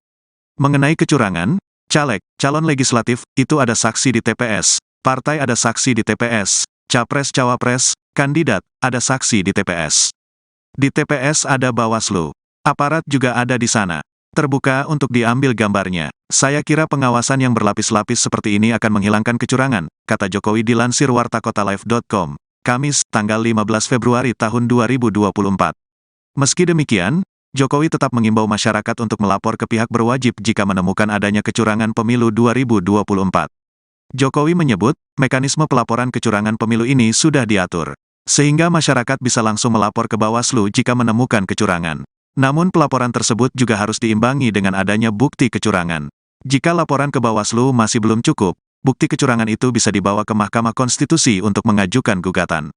Speaker 1: Mengenai kecurangan, caleg, calon legislatif, itu ada saksi di TPS, partai ada saksi di TPS, capres-cawapres, kandidat, ada saksi di TPS. Di TPS ada Bawaslu. Aparat juga ada di sana. Terbuka untuk diambil gambarnya. Saya kira pengawasan yang berlapis-lapis seperti ini akan menghilangkan kecurangan, kata Jokowi dilansir wartakotalive.com, Kamis, tanggal 15 Februari tahun 2024. Meski demikian, Jokowi tetap mengimbau masyarakat untuk melapor ke pihak berwajib jika menemukan adanya kecurangan pemilu 2024. Jokowi menyebut, mekanisme pelaporan kecurangan pemilu ini sudah diatur, sehingga masyarakat bisa langsung melapor ke Bawaslu jika menemukan kecurangan. Namun pelaporan tersebut juga harus diimbangi dengan adanya bukti kecurangan. Jika laporan ke Bawaslu masih belum cukup, bukti kecurangan itu bisa dibawa ke Mahkamah Konstitusi untuk mengajukan gugatan.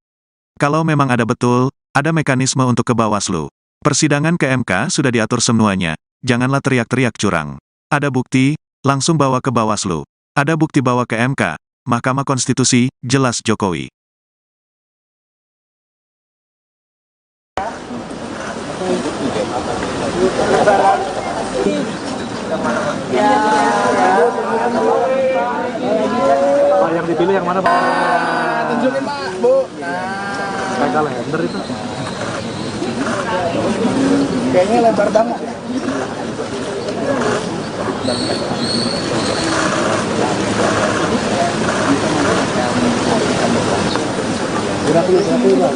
Speaker 1: Kalau memang ada betul, ada mekanisme untuk ke Bawaslu. Persidangan ke MK sudah diatur semuanya, janganlah teriak-teriak curang. Ada bukti, langsung bawa ke Bawaslu. Ada bukti bawa ke MK, Mahkamah Konstitusi, jelas Jokowi.
Speaker 2: Pak yang dipilih yang mana Pak?
Speaker 3: Tunjukin Pak, Bu.
Speaker 2: Kayak kalender itu.
Speaker 3: Kayaknya lebar banget. Gerak dulu Pak.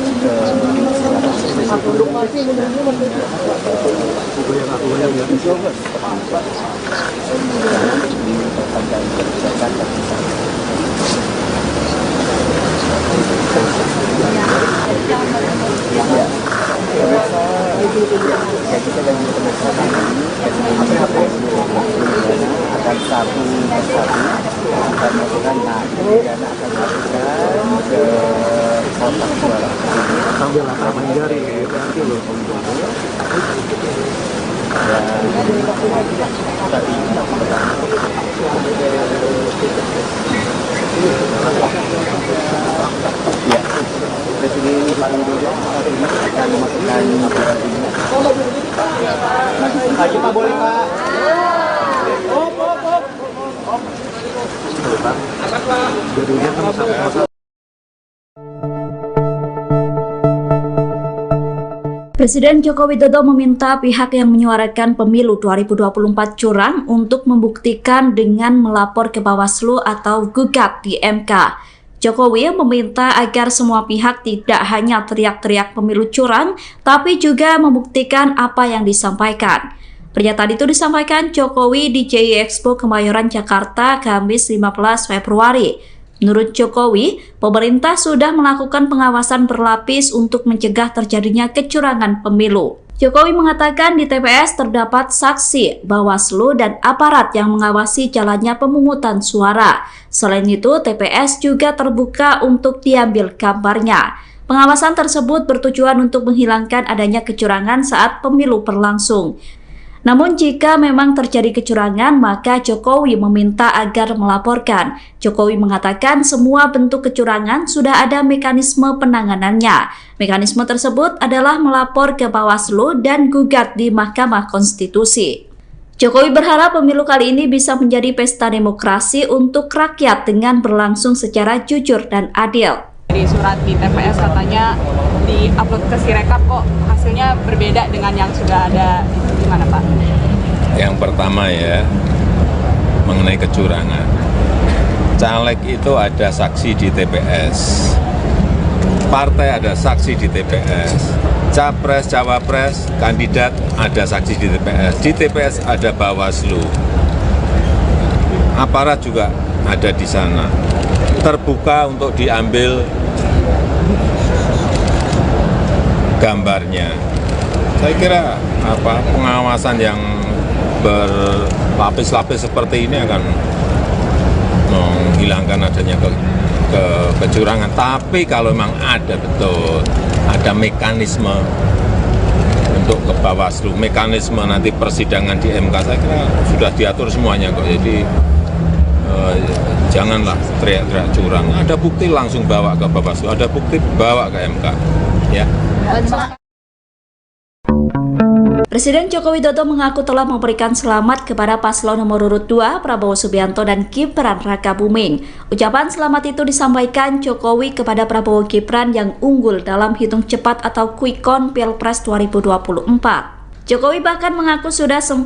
Speaker 4: Kita lagi akan satu persatu akan melakukan kemudian akan melakukan ke kotak suara
Speaker 2: Sambil main jari nanti loh.
Speaker 4: tadi ya Presiden Joko Widodo akan memasukkan
Speaker 3: Lagi Pak, boleh Pak.
Speaker 2: Jadinya kan sama-sama.
Speaker 5: Presiden Joko Widodo meminta pihak yang menyuarakan pemilu 2024 curang untuk membuktikan dengan melapor ke Bawaslu atau gugat di MK. Jokowi meminta agar semua pihak tidak hanya teriak-teriak pemilu curang, tapi juga membuktikan apa yang disampaikan. Pernyataan itu disampaikan Jokowi di JI Expo Kemayoran, Jakarta, Kamis 15 Februari. Menurut Jokowi, pemerintah sudah melakukan pengawasan berlapis untuk mencegah terjadinya kecurangan pemilu. Jokowi mengatakan di TPS terdapat saksi, Bawaslu, dan aparat yang mengawasi jalannya pemungutan suara. Selain itu, TPS juga terbuka untuk diambil gambarnya. Pengawasan tersebut bertujuan untuk menghilangkan adanya kecurangan saat pemilu berlangsung. Namun jika memang terjadi kecurangan, maka Jokowi meminta agar melaporkan. Jokowi mengatakan semua bentuk kecurangan sudah ada mekanisme penanganannya. Mekanisme tersebut adalah melapor ke Bawaslu dan gugat di Mahkamah Konstitusi. Jokowi berharap pemilu kali ini bisa menjadi pesta demokrasi untuk rakyat dengan berlangsung secara jujur dan adil.
Speaker 6: Di surat di TPS katanya di-upload ke Sirekap kok hasilnya berbeda dengan yang sudah ada. Gimana Pak?
Speaker 7: Yang pertama ya, mengenai kecurangan. Caleg itu ada saksi di TPS. Partai ada saksi di TPS. Capres, cawapres, kandidat ada saksi di TPS. Di TPS ada Bawaslu. Aparat juga ada di sana. Terbuka untuk diambil gambarnya. Saya kira pengawasan yang berlapis-lapis seperti ini akan menghilangkan adanya kecurangan. Tapi kalau memang ada betul, ada mekanisme untuk ke Bawaslu, mekanisme nanti persidangan di MK, saya kira sudah diatur semuanya kok. Jadi janganlah teriak-teriak curang. Ada bukti langsung bawa ke Bawaslu, ada bukti bawa ke MK. Ya.
Speaker 5: Presiden Joko Widodo mengaku telah memberikan selamat kepada paslon nomor urut 2 Prabowo Subianto dan Gibran Rakabuming. Ucapan selamat itu disampaikan Jokowi kepada Prabowo Gibran yang unggul dalam hitung cepat atau quick count Pilpres 2024. Jokowi bahkan mengaku sudah sempat